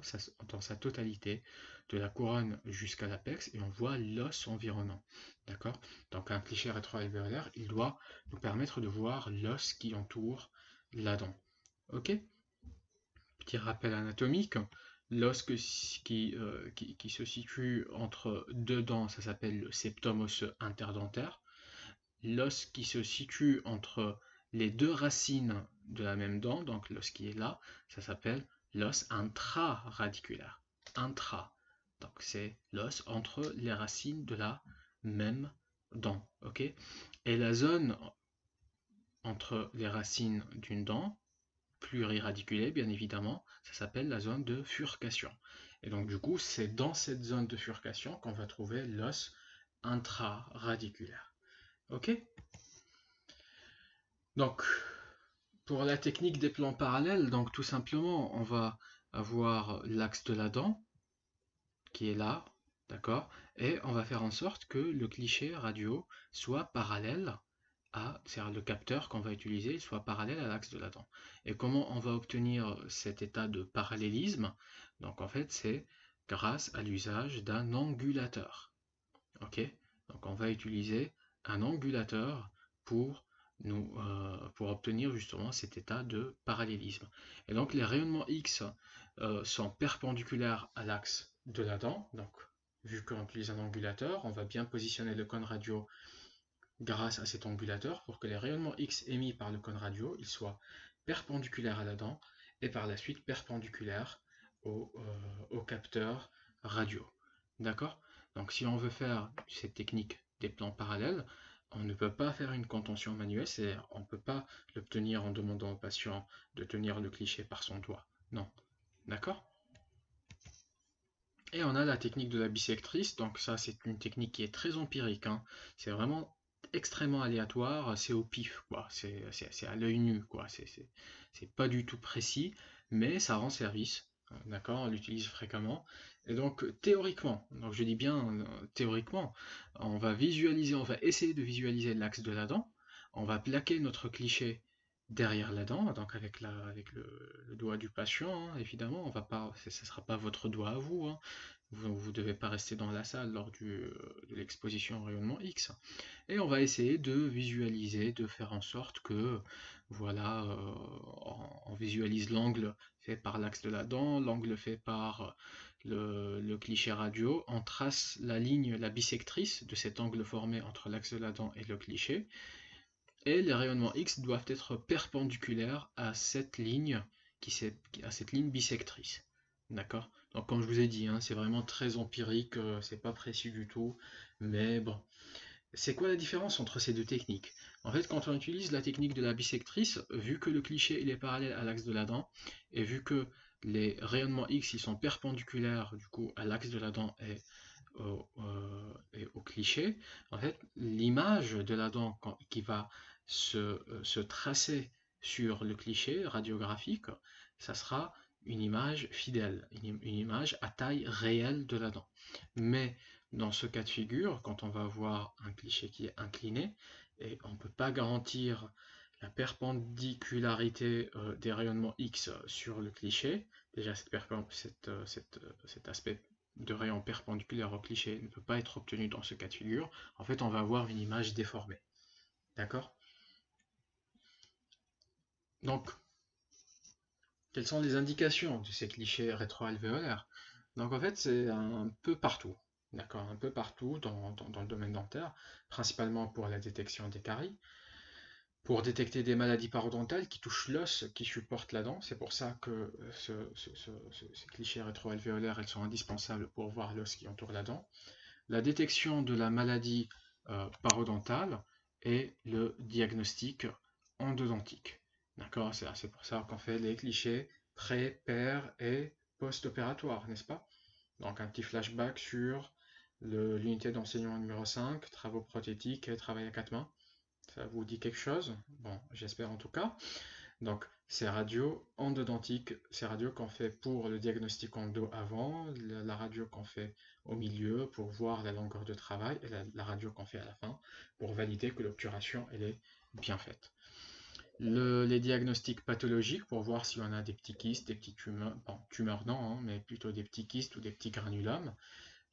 dans sa totalité, de la couronne jusqu'à l'apex, et on voit l'os environnant, d'accord? Donc un cliché rétroalvéolaire, il doit nous permettre de voir l'os qui entoure la dent. Ok? Petit rappel anatomique, l'os qui se situe entre deux dents, ça s'appelle le septum osseux interdentaire. L'os qui se situe entre les deux racines de la même dent, donc l'os qui est là, ça s'appelle l'os intraradiculaire. Intra. Donc c'est l'os entre les racines de la même dent. Ok? Et la zone entre les racines d'une dent, pluriradiculée bien évidemment, ça s'appelle la zone de furcation. Et donc du coup, c'est dans cette zone de furcation qu'on va trouver l'os intraradiculaire. Ok? Donc, pour la technique des plans parallèles, donc tout simplement, on va avoir l'axe de la dent qui est là, d'accord? Et on va faire en sorte que le cliché radio soit parallèle c'est-à-dire le capteur qu'on va utiliser soit parallèle à l'axe de la dent. Et comment on va obtenir cet état de parallélisme? Donc en fait, c'est grâce à l'usage d'un angulateur. Ok? Donc on va utiliser un angulateur pour pour obtenir justement cet état de parallélisme. Et donc les rayonnements X sont perpendiculaires à l'axe de la dent. Donc vu qu'on utilise un angulateur, on va bien positionner le cône radio grâce à cet angulateur pour que les rayonnements X émis par le cône radio ils soient perpendiculaires à la dent et par la suite perpendiculaires au capteur radio. D'accord? Donc si on veut faire cette technique des plans parallèles, on ne peut pas faire une contention manuelle, c'est-à-dire on ne peut pas l'obtenir en demandant au patient de tenir le cliché par son doigt. Non. D'accord? Et on a la technique de la bissectrice, donc ça c'est une technique qui est très empirique, hein. C'est vraiment extrêmement aléatoire, c'est au pif, quoi. C'est à l'œil nu, quoi. C'est pas du tout précis, mais ça rend service. D'accord, on l'utilise fréquemment. Et donc théoriquement, donc je dis bien théoriquement, on va visualiser, on va essayer de visualiser l'axe de la dent, on va plaquer notre cliché derrière la dent, donc avec le doigt du patient, hein, évidemment, on va pas, ce ne sera pas votre doigt à vous, hein. Vous ne devez pas rester dans la salle lors de l'exposition au rayonnement X. Et on va essayer de visualiser, de faire en sorte que, voilà, on visualise l'angle fait par l'axe de la dent, l'angle fait par le cliché radio, on trace la ligne, la bissectrice de cet angle formé entre l'axe de la dent et le cliché, et les rayonnements X doivent être perpendiculaires à cette ligne, à cette ligne bissectrice. D'accord? Donc comme je vous ai dit, hein, c'est vraiment très empirique, c'est pas précis du tout, mais bon. C'est quoi la différence entre ces deux techniques? En fait, quand on utilise la technique de la bissectrice, vu que le cliché il est parallèle à l'axe de la dent, et vu que les rayonnements X ils sont perpendiculaires du coup à l'axe de la dent et au cliché, en fait, l'image de la dent qui va se tracer sur le cliché radiographique, ça sera une image fidèle, une image à taille réelle de la dent. Mais dans ce cas de figure, quand on va avoir un cliché qui est incliné, et on ne peut pas garantir la perpendicularité des rayonnements X sur le cliché, déjà cet aspect de rayon perpendiculaire au cliché ne peut pas être obtenu dans ce cas de figure, en fait on va avoir une image déformée. D'accord? Donc, quelles sont les indications de ces clichés rétroalvéolaires? Donc en fait c'est un peu partout. D'accord, un peu partout dans le domaine dentaire, principalement pour la détection des caries, pour détecter des maladies parodontales qui touchent l'os qui supporte la dent. C'est pour ça que ces clichés rétroalvéolaires elles sont indispensables pour voir l'os qui entoure la dent. La détection de la maladie parodontale et le diagnostic endodontique. D'accord, c'est pour ça qu'on fait les clichés pré, per et post-opératoire, n'est-ce pas? Donc un petit flashback sur l'unité d'enseignement numéro 5, travaux prothétiques et travail à quatre mains. Ça vous dit quelque chose? Bon, j'espère en tout cas. Donc, ces radios endodontiques, ces radios qu'on fait pour le diagnostic endo avant, la radio qu'on fait au milieu pour voir la longueur de travail et la radio qu'on fait à la fin pour valider que l'obturation elle est bien faite. Les diagnostics pathologiques pour voir si on a des petits kystes, des petits tumeurs, bon, tumeurs non, hein, mais plutôt des petits kystes ou des petits granulums.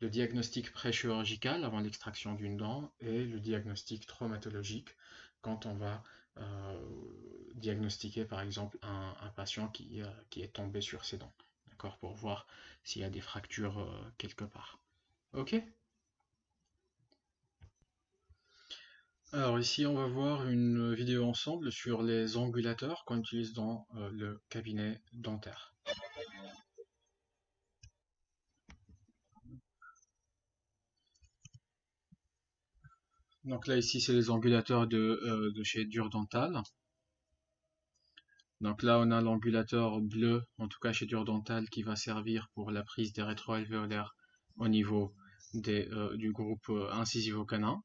Le diagnostic pré-chirurgical avant l'extraction d'une dent et le diagnostic traumatologique quand on va diagnostiquer par exemple un patient qui est tombé sur ses dents, d'accord, pour voir s'il y a des fractures quelque part. Ok? Alors ici on va voir une vidéo ensemble sur les angulateurs qu'on utilise dans le cabinet dentaire. Donc là ici c'est les angulateurs de chez Duro-Dental. Donc là, on a l'ambulateur bleu, en tout cas chez Duro-Dental, qui va servir pour la prise des rétroalvéolaires au niveau du groupe incisivo-canin.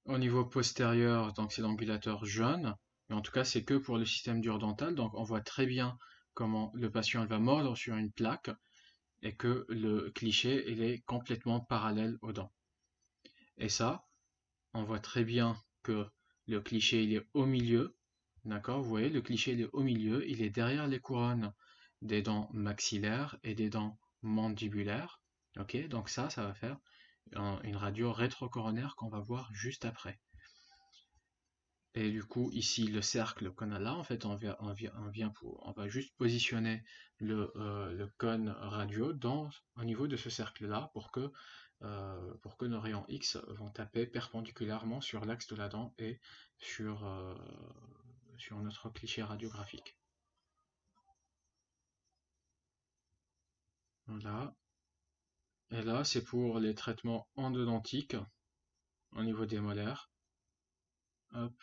Au niveau postérieur, donc c'est l'angulateur jaune, mais en tout cas c'est que pour le système dur-dental, donc on voit très bien comment le patient va mordre sur une plaque et que le cliché il est complètement parallèle aux dents. Et ça, on voit très bien que le cliché il est au milieu, d'accord? Vous voyez, le cliché il est au milieu, il est derrière les couronnes des dents maxillaires et des dents mandibulaires. Ok, donc ça va faire une radio rétrocoronaire qu'on va voir juste après. Et du coup, ici, le cercle qu'on a là, en fait, on va juste positionner le cône radio au niveau de ce cercle-là pour que nos rayons X vont taper perpendiculairement sur l'axe de la dent et sur, euh, sur notre cliché radiographique. Voilà. Et là, c'est pour les traitements endodontiques au niveau des molaires. Hop,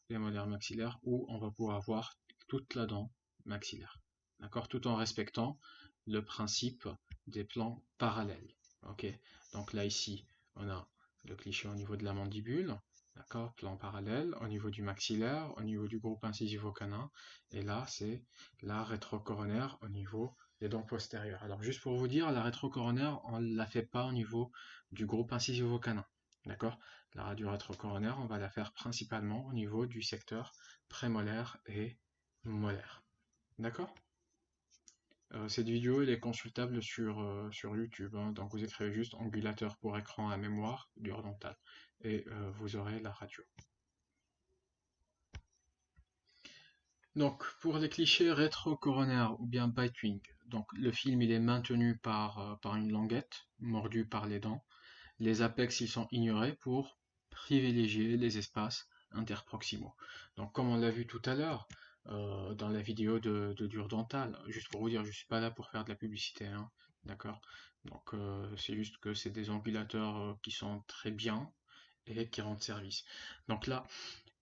les molaires maxillaires, où on va pouvoir voir toute la dent maxillaire. D'accord? Tout en respectant le principe des plans parallèles. Ok? Donc là, ici, on a le cliché au niveau de la mandibule. D'accord? Plan parallèle au niveau du maxillaire, au niveau du groupe incisivo-canin. Et là, c'est la rétrocoronaire au niveau des dents postérieures. Alors, juste pour vous dire, la rétrocoronaire, on ne la fait pas au niveau du groupe incisivo-canin. D'accord? La radio rétrocoronaire, on va la faire principalement au niveau du secteur prémolaire et molaire. D'accord? Cette vidéo elle est consultable sur YouTube, hein, donc vous écrivez juste angulateur pour écran à mémoire dur dental et vous aurez la radio. Donc pour les clichés rétrocoronaires ou bien bitewing, donc le film il est maintenu par une languette mordue par les dents. Les apex ils sont ignorés pour privilégier les espaces interproximaux. Donc comme on l'a vu tout à l'heure dans la vidéo de dur dental, juste pour vous dire, je ne suis pas là pour faire de la publicité, hein, d'accord? Donc c'est juste que c'est des ambulateurs qui sont très bien et qui rendent service. Donc là,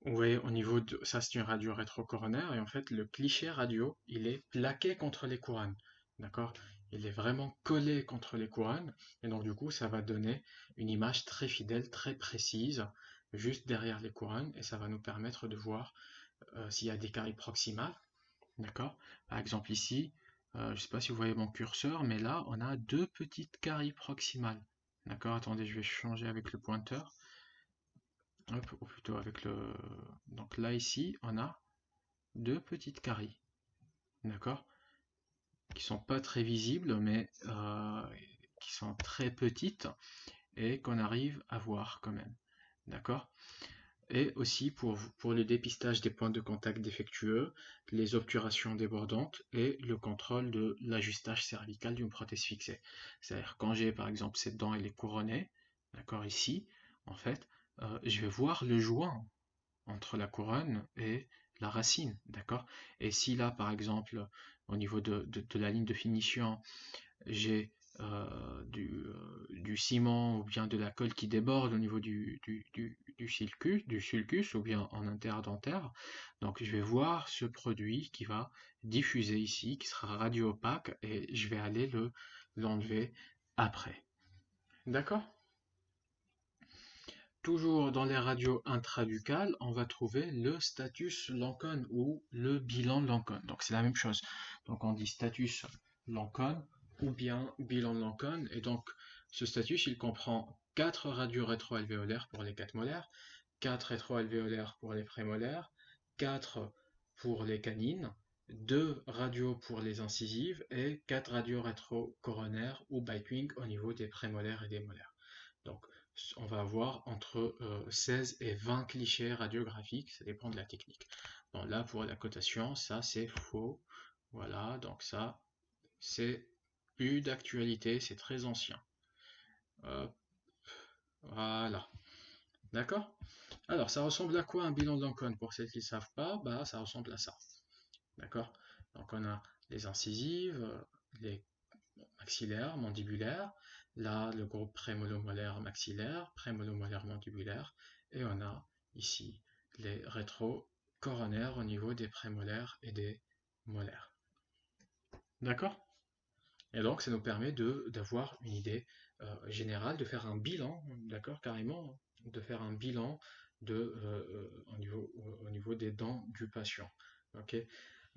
vous voyez au niveau de ça c'est une radio rétrocoronaire et en fait le cliché radio il est plaqué contre les couronnes, d'accord? Il est vraiment collé contre les couronnes et donc du coup ça va donner une image très fidèle, très précise juste derrière les couronnes et ça va nous permettre de voir s'il y a des caries proximales, d'accord? Par exemple ici, je ne sais pas si vous voyez mon curseur, mais là on a deux petites caries proximales, d'accord? Attendez, je vais changer avec le pointeur. Hop, ou plutôt avec le... Donc là, ici, on a deux petites caries, d'accord? Qui sont pas très visibles, mais qui sont très petites et qu'on arrive à voir quand même, d'accord? Et aussi pour le dépistage des points de contact défectueux, les obturations débordantes et le contrôle de l'ajustage cervical d'une prothèse fixée. C'est-à-dire quand j'ai par exemple cette dent elle est couronnée, d'accord, ici, en fait, je vais voir le joint entre la couronne et la racine, d'accord? Et si là, par exemple, au niveau de la ligne de finition, j'ai du ciment ou bien de la colle qui déborde au niveau du sulcus ou bien en interdentaire, donc je vais voir ce produit qui va diffuser ici, qui sera radio-opaque, et je vais aller l'enlever après. D'accord? Toujours dans les radios intrabuccales, on va trouver le status Lancôme ou le bilan Lancôme. Donc c'est la même chose. Donc on dit status Lancôme ou bien bilan Lancôme. Et donc ce status, il comprend 4 radios rétroalvéolaires pour les 4 molaires, 4 rétroalvéolaires pour les prémolaires, 4 pour les canines, 2 radios pour les incisives et 4 radios rétrocoronaires ou bitewing au niveau des prémolaires et des molaires. Donc, on va avoir entre 16 et 20 clichés radiographiques, ça dépend de la technique. Bon, là, pour la cotation, ça c'est faux. Voilà, donc ça, c'est plus d'actualité, c'est très ancien. Voilà, d'accord? Alors, ça ressemble à quoi un bilan de Lancôme? Pour celles qui ne savent pas, bah, ça ressemble à ça. D'accord? Donc, on a les incisives, les maxillaire, mandibulaire, là le groupe prémolomolaire maxillaire, prémolomolaire mandibulaire, et on a ici les rétrocoronaires au niveau des prémolaires et des molaires. D'accord? Et donc ça nous permet d'avoir une idée générale, de faire un bilan, d'accord, carrément, de faire un bilan au niveau des dents du patient. Ok.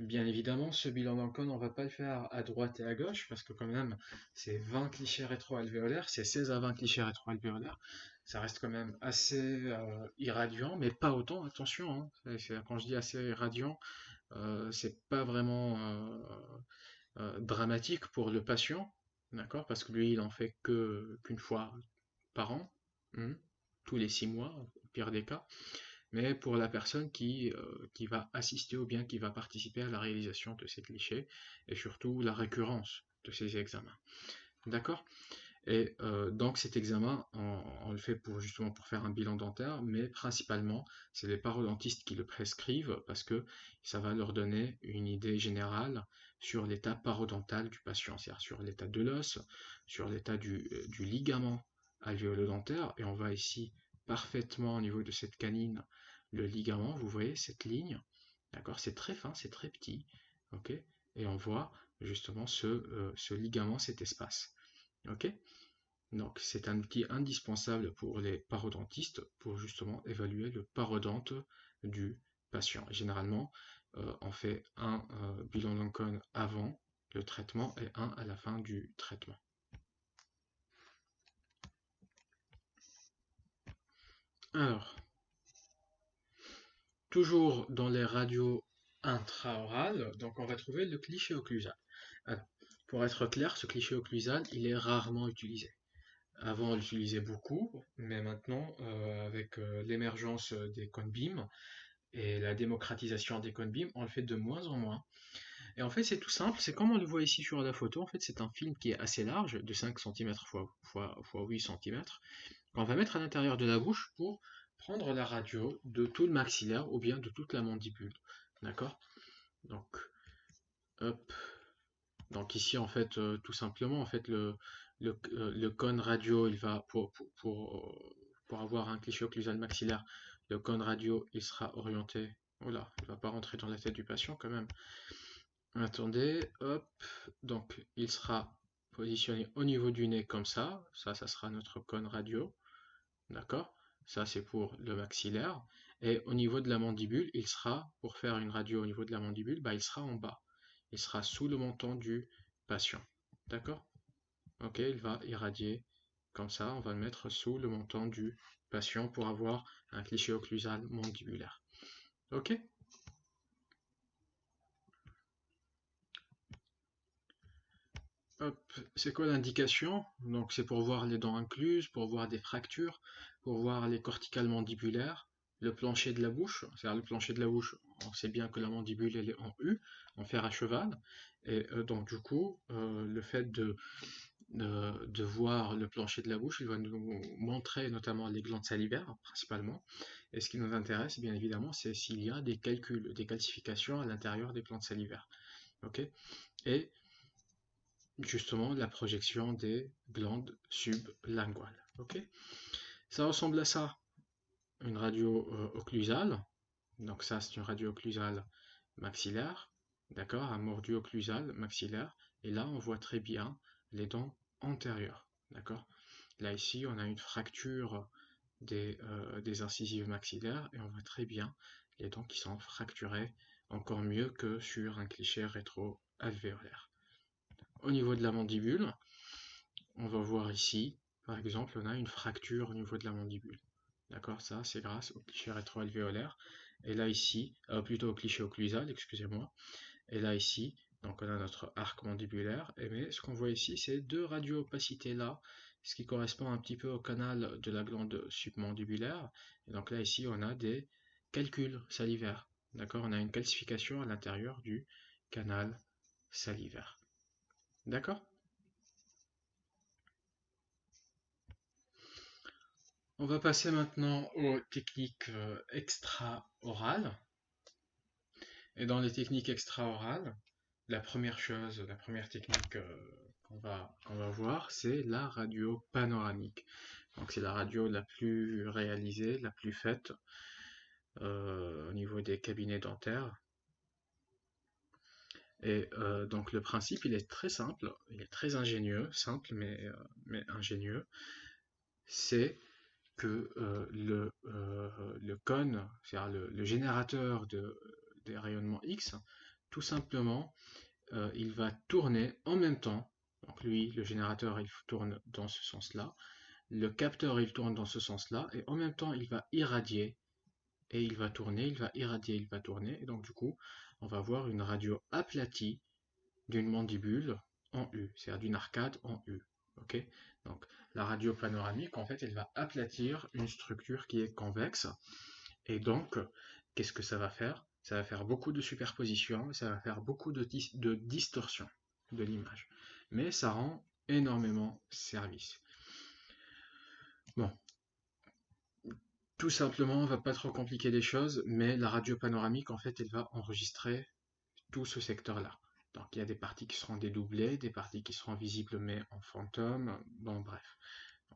Bien évidemment, ce bilan dans le cône, on ne va pas le faire à droite et à gauche, parce que quand même, c'est 20 clichés rétroalvéolaires, c'est 16 à 20 clichés rétroalvéolaires. Ça reste quand même assez irradiant, mais pas autant, attention, hein. Quand je dis assez irradiant, c'est pas vraiment dramatique pour le patient, d'accord? Parce que lui, il en fait qu'une fois par an, hmm, tous les 6 mois, au pire des cas, mais pour la personne qui va assister ou bien qui va participer à la réalisation de ces clichés et surtout la récurrence de ces examens. D'accord? Et donc cet examen, on le fait pour justement pour faire un bilan dentaire, mais principalement, c'est les parodontistes qui le prescrivent parce que ça va leur donner une idée générale sur l'état parodontal du patient, c'est-à-dire sur l'état de l'os, sur l'état du ligament alvéolo-dentaire, et on voit ici parfaitement au niveau de cette canine le ligament, vous voyez cette ligne, d'accord, c'est très fin, c'est très petit, ok, et on voit justement ce ligament, cet espace. Ok? Donc, c'est un outil indispensable pour les parodontistes pour justement évaluer le parodonte du patient. Généralement, on fait un bilan d'Ancon avant le traitement et un à la fin du traitement. Alors, toujours dans les radios intraorales, donc on va trouver le cliché occlusal. Alors, pour être clair, ce cliché occlusal, il est rarement utilisé. Avant, on l'utilisait beaucoup, mais maintenant, avec l'émergence des cônes BIM et la démocratisation des cônes BIM, on le fait de moins en moins. Et en fait, c'est tout simple, c'est comme on le voit ici sur la photo, en fait, c'est un film qui est assez large, de 5 cm x 8 cm, qu'on va mettre à l'intérieur de la bouche pour prendre la radio de tout le maxillaire ou bien de toute la mandibule. D'accord? Donc, hop. Donc ici, en fait, tout simplement, en fait, le cône radio, il va pour avoir un cliché occlusal maxillaire, le cône radio, il sera orienté. Oh là, il ne va pas rentrer dans la tête du patient quand même. Attendez, hop. Donc il sera positionné au niveau du nez comme ça. Ça sera notre cône radio. D'accord? Ça, c'est pour le maxillaire. Et au niveau de la mandibule, il sera, pour faire une radio au niveau de la mandibule, bah, il sera en bas. Il sera sous le menton du patient. D'accord? Ok, il va irradier comme ça. On va le mettre sous le menton du patient pour avoir un cliché occlusal mandibulaire. Ok? Hop, c'est quoi l'indication? Donc c'est pour voir les dents incluses, pour voir des fractures, pour voir les corticales mandibulaires, le plancher de la bouche. C'est-à-dire le plancher de la bouche, on sait bien que la mandibule elle est en U, en fer à cheval. Et donc du coup, le fait de voir le plancher de la bouche, il va nous montrer notamment les glandes salivaires principalement. Et ce qui nous intéresse, bien évidemment, c'est s'il y a des calculs, des calcifications à l'intérieur des glandes salivaires. Ok? Et justement la projection des glandes sublinguales. Ok, ça ressemble à ça, une radio occlusale. Donc ça, c'est une radio occlusale maxillaire, d'accord, un mordu occlusal maxillaire. Et là, on voit très bien les dents antérieures, d'accord. Là ici, on a une fracture des incisives maxillaires et on voit très bien les dents qui sont fracturées, encore mieux que sur un cliché rétro-alvéolaire. Au niveau de la mandibule, on va voir ici, par exemple, on a une fracture au niveau de la mandibule. D'accord, ça c'est grâce au cliché rétroalvéolaire. Et là ici, plutôt au cliché occlusal, excusez-moi. Et là ici, donc on a notre arc mandibulaire. Et mais ce qu'on voit ici, c'est deux radio-opacités là, ce qui correspond un petit peu au canal de la glande submandibulaire. Et donc là ici, on a des calculs salivaires. D'accord, on a une calcification à l'intérieur du canal salivaire. D'accord? On va passer maintenant aux techniques extra-orales. Et dans les techniques extra-orales, la première chose, la première technique qu'on va voir, c'est la radio panoramique. Donc c'est la radio la plus réalisée, la plus faite au niveau des cabinets dentaires. Et donc le principe, il est très simple, il est très ingénieux, simple mais ingénieux. C'est que le cône, c'est-à-dire le générateur des rayonnements X, tout simplement, il va tourner en même temps. Donc lui, le générateur, il tourne dans ce sens-là. Le capteur, il tourne dans ce sens-là. Et en même temps, il va irradier. Et il va tourner, il va irradier, il va tourner. Et donc du coup, on va avoir une radio aplatie d'une mandibule en U, c'est-à-dire d'une arcade en U. Ok. Donc la radio panoramique, en fait, elle va aplatir une structure qui est convexe. Et donc, qu'est-ce que ça va faire? Ça va faire beaucoup de superposition, ça va faire beaucoup de distorsion de l'image. Mais ça rend énormément service. Bon, tout simplement, on ne va pas trop compliquer les choses, mais la radio panoramique, en fait, elle va enregistrer tout ce secteur-là. Donc il y a des parties qui seront dédoublées, des parties qui seront visibles mais en fantôme. Bon bref,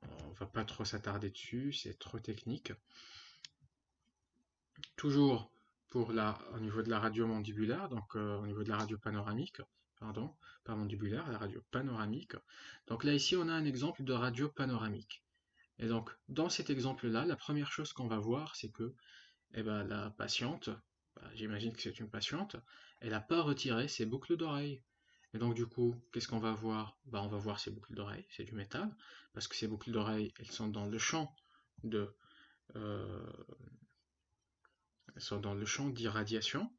on va pas trop s'attarder dessus, c'est trop technique. Toujours au niveau de la radio mandibulaire, donc au niveau de la radio panoramique, pardon, pas mandibulaire, la radio panoramique. Donc là ici on a un exemple de radio panoramique. Et donc dans cet exemple-là, la première chose qu'on va voir, c'est que la patiente, j'imagine que c'est une patiente, elle n'a pas retiré ses boucles d'oreilles. Et donc du coup, qu'est-ce qu'on va voir? On va voir ses boucles d'oreilles, c'est du métal, parce que ces boucles d'oreilles, elles sont dans le champ de, euh, elles sont dans le champ d'irradiation,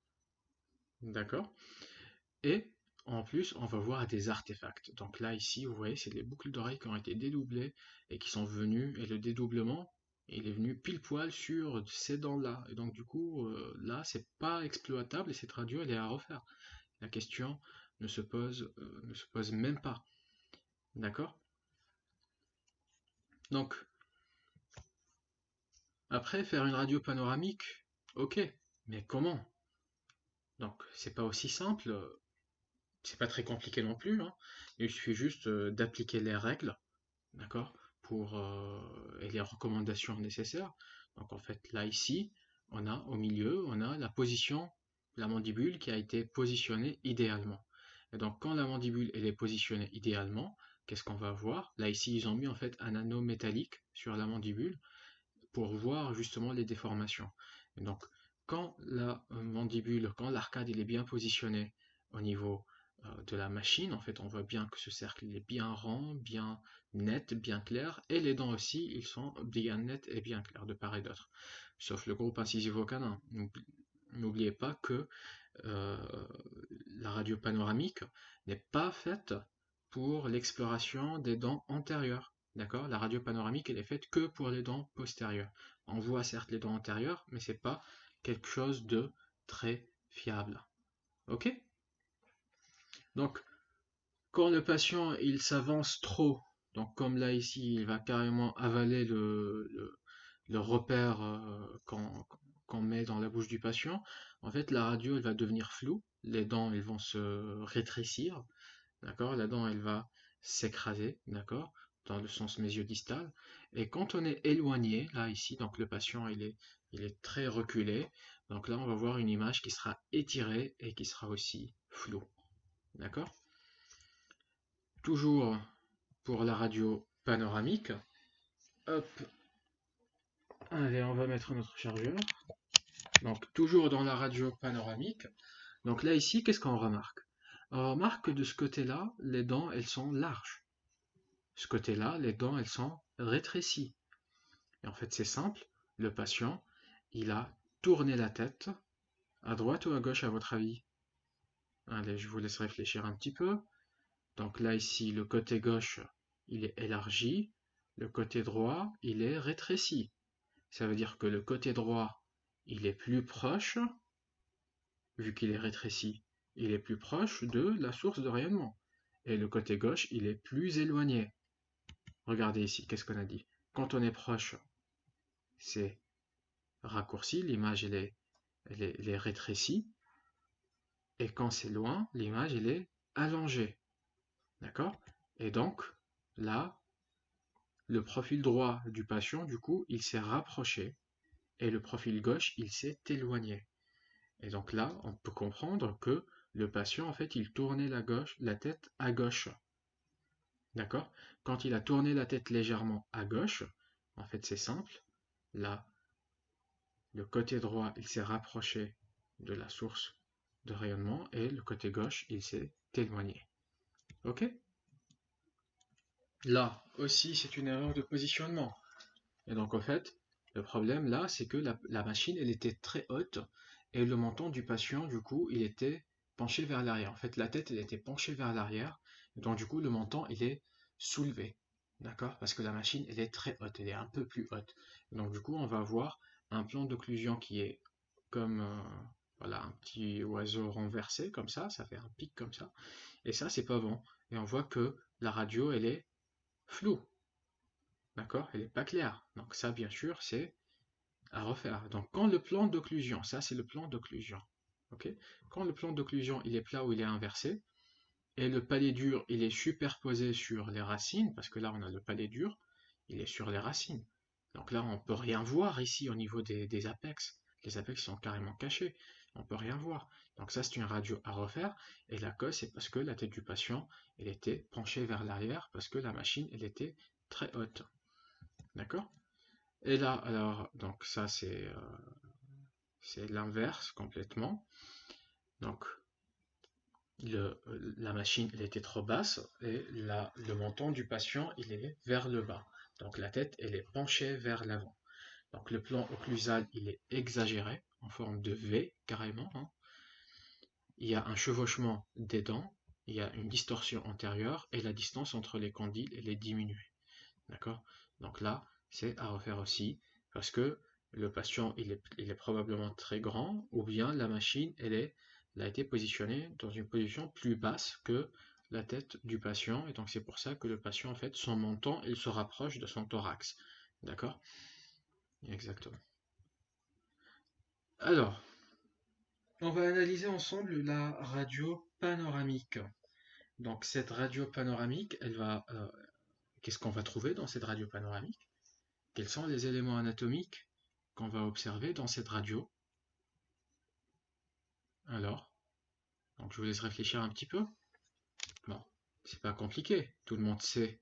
d'accord? Et en plus, on va voir des artefacts. Donc là, ici, vous voyez, c'est les boucles d'oreilles qui ont été dédoublées et qui sont venues, et le dédoublement, il est venu pile poil sur ces dents-là. Et donc du coup, là, c'est pas exploitable et cette radio, elle est à refaire. La question ne se pose même pas. D'accord? Donc, après, faire une radio panoramique, ok, mais comment? Donc, c'est pas aussi simple, c'est pas très compliqué non plus, hein. Il suffit juste d'appliquer les règles, d'accord, et les recommandations nécessaires. Donc, en fait, là, ici, on a au milieu, on a la position, la mandibule qui a été positionnée idéalement. Et donc, quand la mandibule elle est positionnée idéalement, qu'est-ce qu'on va voir? Là, ici, ils ont mis en fait un anneau métallique sur la mandibule pour voir justement les déformations. Et donc, quand la mandibule, quand l'arcade il est bien positionné au niveau de la machine, en fait, on voit bien que ce cercle il est bien rond, bien net, bien clair, et les dents aussi, ils sont bien nets et bien clairs de part et d'autre. Sauf le groupe incisivo-canin. N'oubliez pas que euh, la radio panoramique n'est pas faite pour l'exploration des dents antérieures. D'accord? La radio panoramique, elle est faite que pour les dents postérieures. On voit certes les dents antérieures, mais c'est pas quelque chose de très fiable. Ok? Donc, quand le patient il s'avance trop, donc comme là ici, il va carrément avaler le repère qu'on met dans la bouche du patient, en fait la radio elle va devenir floue, les dents elles vont se rétrécir, d'accord? La dent elle va s'écraser, d'accord? Dans le sens mésiodistal. Et quand on est éloigné, là ici, donc le patient il est très reculé, donc là on va voir une image qui sera étirée et qui sera aussi floue, d'accord? Toujours pour la radio panoramique. Hop, allez, on va mettre notre chargeur. Donc toujours dans la radio panoramique. Donc là ici, qu'est-ce qu'on remarque? On remarque que de ce côté-là, les dents, elles sont larges. Ce côté-là, les dents, elles sont rétrécies. Et en fait, c'est simple. Le patient, il a tourné la tête à droite ou à gauche à votre avis? Allez, je vous laisse réfléchir un petit peu. Donc là ici, le côté gauche, il est élargi. Le côté droit, il est rétréci. Ça veut dire que le côté droit, il est plus proche, vu qu'il est rétréci, il est plus proche de la source de rayonnement. Et le côté gauche, il est plus éloigné. Regardez ici, qu'est-ce qu'on a dit? Quand on est proche, c'est raccourci, l'image elle est rétrécie. Et quand c'est loin, l'image elle est allongée. D'accord? Et donc, là, le profil droit du patient, du coup, il s'est rapproché. Et le profil gauche, il s'est éloigné. Et donc là, on peut comprendre que le patient, en fait, il tournait la tête à gauche. D'accord? Quand il a tourné la tête légèrement à gauche, En fait, c'est simple. Là, le côté droit, il s'est rapproché de la source de rayonnement et le côté gauche, il s'est éloigné. Ok? Là aussi, c'est une erreur de positionnement. Et donc, en fait, le problème là, c'est que la machine, elle était très haute et le menton du patient, du coup, il était penché vers l'arrière. En fait, la tête, elle était penchée vers l'arrière. Et donc, du coup, le menton, il est soulevé. D'accord? Parce que la machine, elle est très haute, elle est un peu plus haute. Et donc, du coup, on va avoir un plan d'occlusion qui est comme voilà, un petit oiseau renversé, comme ça fait un pic comme ça. Et ça, c'est pas bon. Et on voit que la radio, elle est floue. D'accord? Elle n'est pas claire. Donc ça, bien sûr, c'est à refaire. Donc quand le plan d'occlusion, ça c'est le plan d'occlusion. Ok? Quand le plan d'occlusion il est plat ou il est inversé, et le palais dur il est superposé sur les racines, parce que là on a le palais dur, il est sur les racines. Donc là on peut rien voir ici au niveau des apex. Les apex sont carrément cachés. On peut rien voir. Donc ça c'est une radio à refaire. Et la cause c'est parce que la tête du patient elle était penchée vers l'arrière parce que la machine elle était très haute. D'accord? Et là, alors, donc ça c'est l'inverse complètement. Donc la machine elle était trop basse et le menton du patient il est vers le bas. Donc la tête elle est penchée vers l'avant. Donc le plan occlusal il est exagéré en forme de V carrément, hein. Il y a un chevauchement des dents, il y a une distorsion antérieure et la distance entre les condyles elle est diminuée. D'accord? Donc là, c'est à refaire aussi, parce que le patient, il est probablement très grand, ou bien la machine, elle a été positionnée dans une position plus basse que la tête du patient, et donc c'est pour ça que le patient, en fait, son menton, il se rapproche de son thorax. D'accord? Exactement. Alors, on va analyser ensemble la radio panoramique. Donc cette radio panoramique, qu'est-ce qu'on va trouver dans cette radio panoramique? Quels sont les éléments anatomiques qu'on va observer dans cette radio? Alors, donc je vous laisse réfléchir un petit peu. Bon, c'est pas compliqué. Tout le monde sait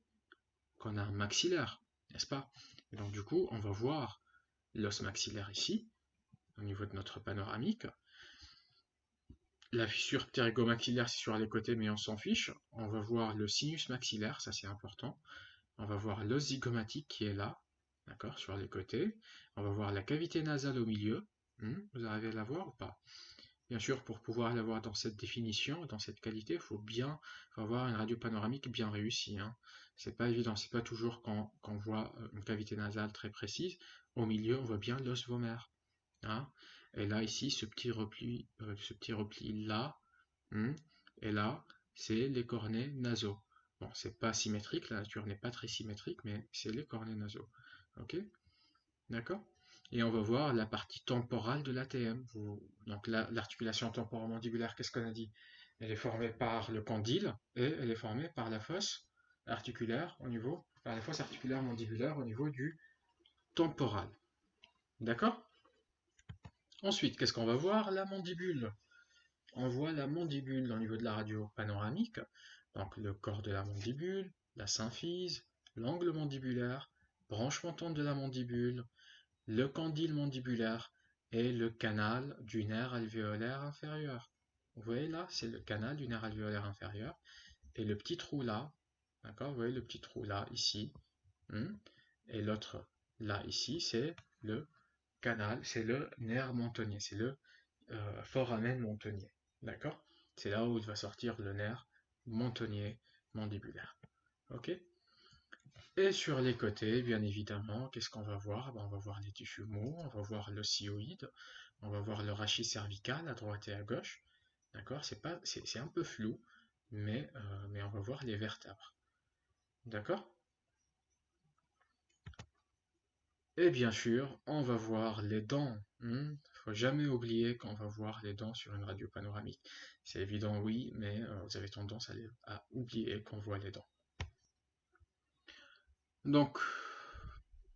qu'on a un maxillaire, n'est-ce pas? Et donc du coup, on va voir l'os maxillaire ici, au niveau de notre panoramique. La fissure ptérygomaxillaire, c'est sur les côtés, mais on s'en fiche. On va voir le sinus maxillaire, ça c'est important. On va voir l'os zygomatique qui est là, d'accord, sur les côtés. On va voir la cavité nasale au milieu. Vous arrivez à la voir ou pas? Bien sûr, pour pouvoir l'avoir dans cette définition, dans cette qualité, il faut avoir une radio panoramique bien réussie, hein. C'est pas évident, c'est pas toujours qu'on voit une cavité nasale très précise. Au milieu, on voit bien l'os vomaire, hein. Et là, ici, ce petit repli là, et là, c'est les cornets nasaux. Bon, c'est pas symétrique, la nature n'est pas très symétrique, mais c'est les cornets nasaux. Ok? D'accord? Et on va voir la partie temporale de l'ATM. Donc l'articulation temporomandibulaire, qu'est-ce qu'on a dit? Elle est formée par le condyle et elle est formée par la fosse articulaire par la fosse articulaire mandibulaire au niveau du temporal. D'accord? Ensuite, qu'est-ce qu'on va voir? La mandibule. On voit la mandibule au niveau de la radio panoramique. Donc le corps de la mandibule, la symphyse, l'angle mandibulaire, branche montante de la mandibule, le condyle mandibulaire et le canal du nerf alvéolaire inférieur. Vous voyez là, c'est le canal du nerf alvéolaire inférieur. Et le petit trou là, d'accord, vous voyez le petit trou là, ici. Et l'autre là, ici, c'est le canal, c'est le nerf mentonnier, c'est le foramen mentonnier. D'accord? C'est là où il va sortir le nerf mentonnier mandibulaire. Ok? Et sur les côtés, bien évidemment, qu'est-ce qu'on va voir? On va voir les tissus mous, on va voir l'osioïde, on va voir le rachis cervical à droite et à gauche. D'accord? C'est un peu flou, mais on va voir les vertèbres. D'accord? Et bien sûr, on va voir les dents. Faut jamais oublier qu'on va voir les dents sur une radio panoramique. C'est évident, oui, mais vous avez tendance à oublier qu'on voit les dents. Donc,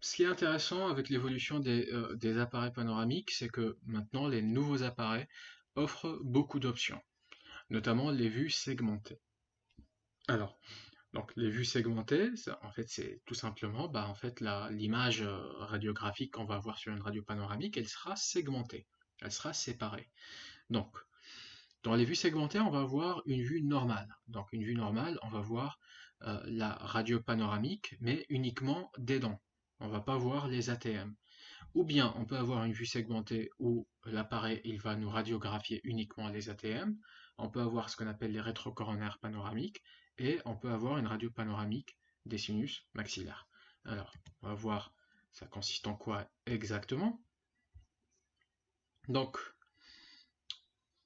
ce qui est intéressant avec l'évolution des appareils panoramiques, c'est que maintenant les nouveaux appareils offrent beaucoup d'options, notamment les vues segmentées. Alors, Donc les vues segmentées, en fait, c'est tout simplement en fait, l'image radiographique qu'on va avoir sur une radio panoramique, elle sera segmentée, elle sera séparée. Donc, dans les vues segmentées, on va avoir une vue normale. Donc une vue normale, on va voir la radio panoramique, mais uniquement des dents. On ne va pas voir les ATM. Ou bien on peut avoir une vue segmentée où l'appareil il va nous radiographier uniquement les ATM. On peut avoir ce qu'on appelle les rétrocoronaires panoramiques et on peut avoir une radio panoramique des sinus maxillaires. Alors, on va voir ça consiste en quoi exactement. Donc,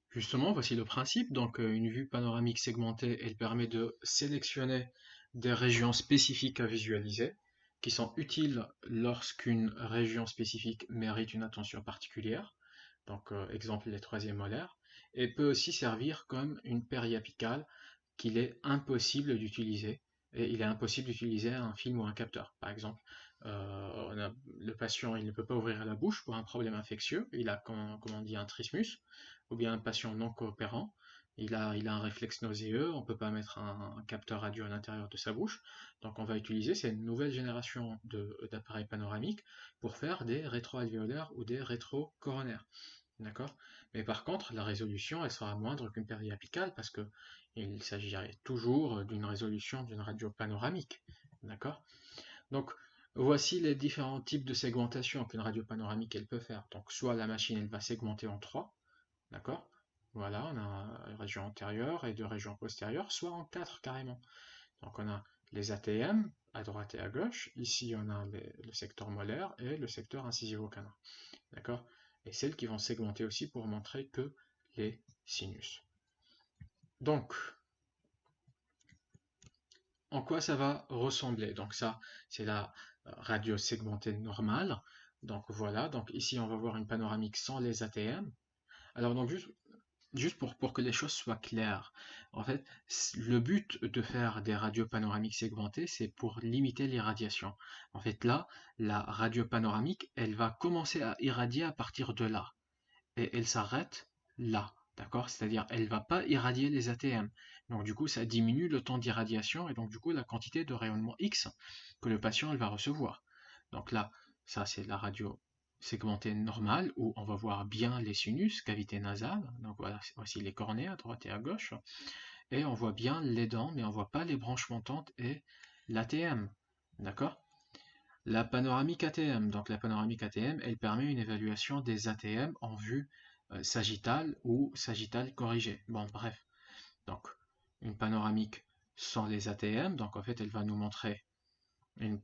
justement, voici le principe. Donc, une vue panoramique segmentée, elle permet de sélectionner des régions spécifiques à visualiser, qui sont utiles lorsqu'une région spécifique mérite une attention particulière. Donc, exemple, les troisièmes molaires. Et peut aussi servir comme une périapicale qu'il est impossible d'utiliser. Et il est impossible d'utiliser un film ou un capteur. Par exemple, le patient il ne peut pas ouvrir la bouche pour un problème infectieux, il a, comme on dit, un trismus, ou bien un patient non coopérant, il a un réflexe nauséeux, on ne peut pas mettre un capteur radio à l'intérieur de sa bouche, donc on va utiliser cette nouvelle génération d'appareils panoramiques pour faire des rétroalvéolaires ou des rétrocoronaires. D'accord? Mais par contre, la résolution, elle sera moindre qu'une périapicale parce que il s'agirait toujours d'une résolution d'une radio panoramique. D'accord? Donc, voici les différents types de segmentation qu'une radio panoramique elle peut faire. Donc, soit la machine elle va segmenter en trois, d'accord? Voilà, on a une région antérieure et deux régions postérieures, soit en quatre carrément. Donc, on a les ATM à droite et à gauche. Ici, on a le secteur molaire et le secteur incisivo-canin. D'accord? Et celles qui vont segmenter aussi pour montrer que les sinus. Donc, en quoi ça va ressembler? Donc ça, c'est la radio segmentée normale. Donc voilà, donc ici on va voir une panoramique sans les ATM. Alors donc juste pour que les choses soient claires, en fait, le but de faire des radios panoramiques segmentées, c'est pour limiter l'irradiation. En fait là, la radio panoramique, elle va commencer à irradier à partir de là. Et elle s'arrête là, d'accord? C'est-à-dire elle ne va pas irradier les ATM. Donc du coup, ça diminue le temps d'irradiation et donc du coup la quantité de rayonnement X que le patient va recevoir. Donc là, ça c'est la radio segmentée normale où on va voir bien les sinus, cavité nasale. Donc voilà, voici les cornées à droite et à gauche. Et on voit bien les dents, mais on ne voit pas les branches montantes et l'ATM. D'accord? La panoramique ATM. Donc la panoramique ATM, elle permet une évaluation des ATM en vue sagittale ou sagittale corrigée. Bon, bref. Donc une panoramique sans les ATM, donc en fait elle va nous montrer une,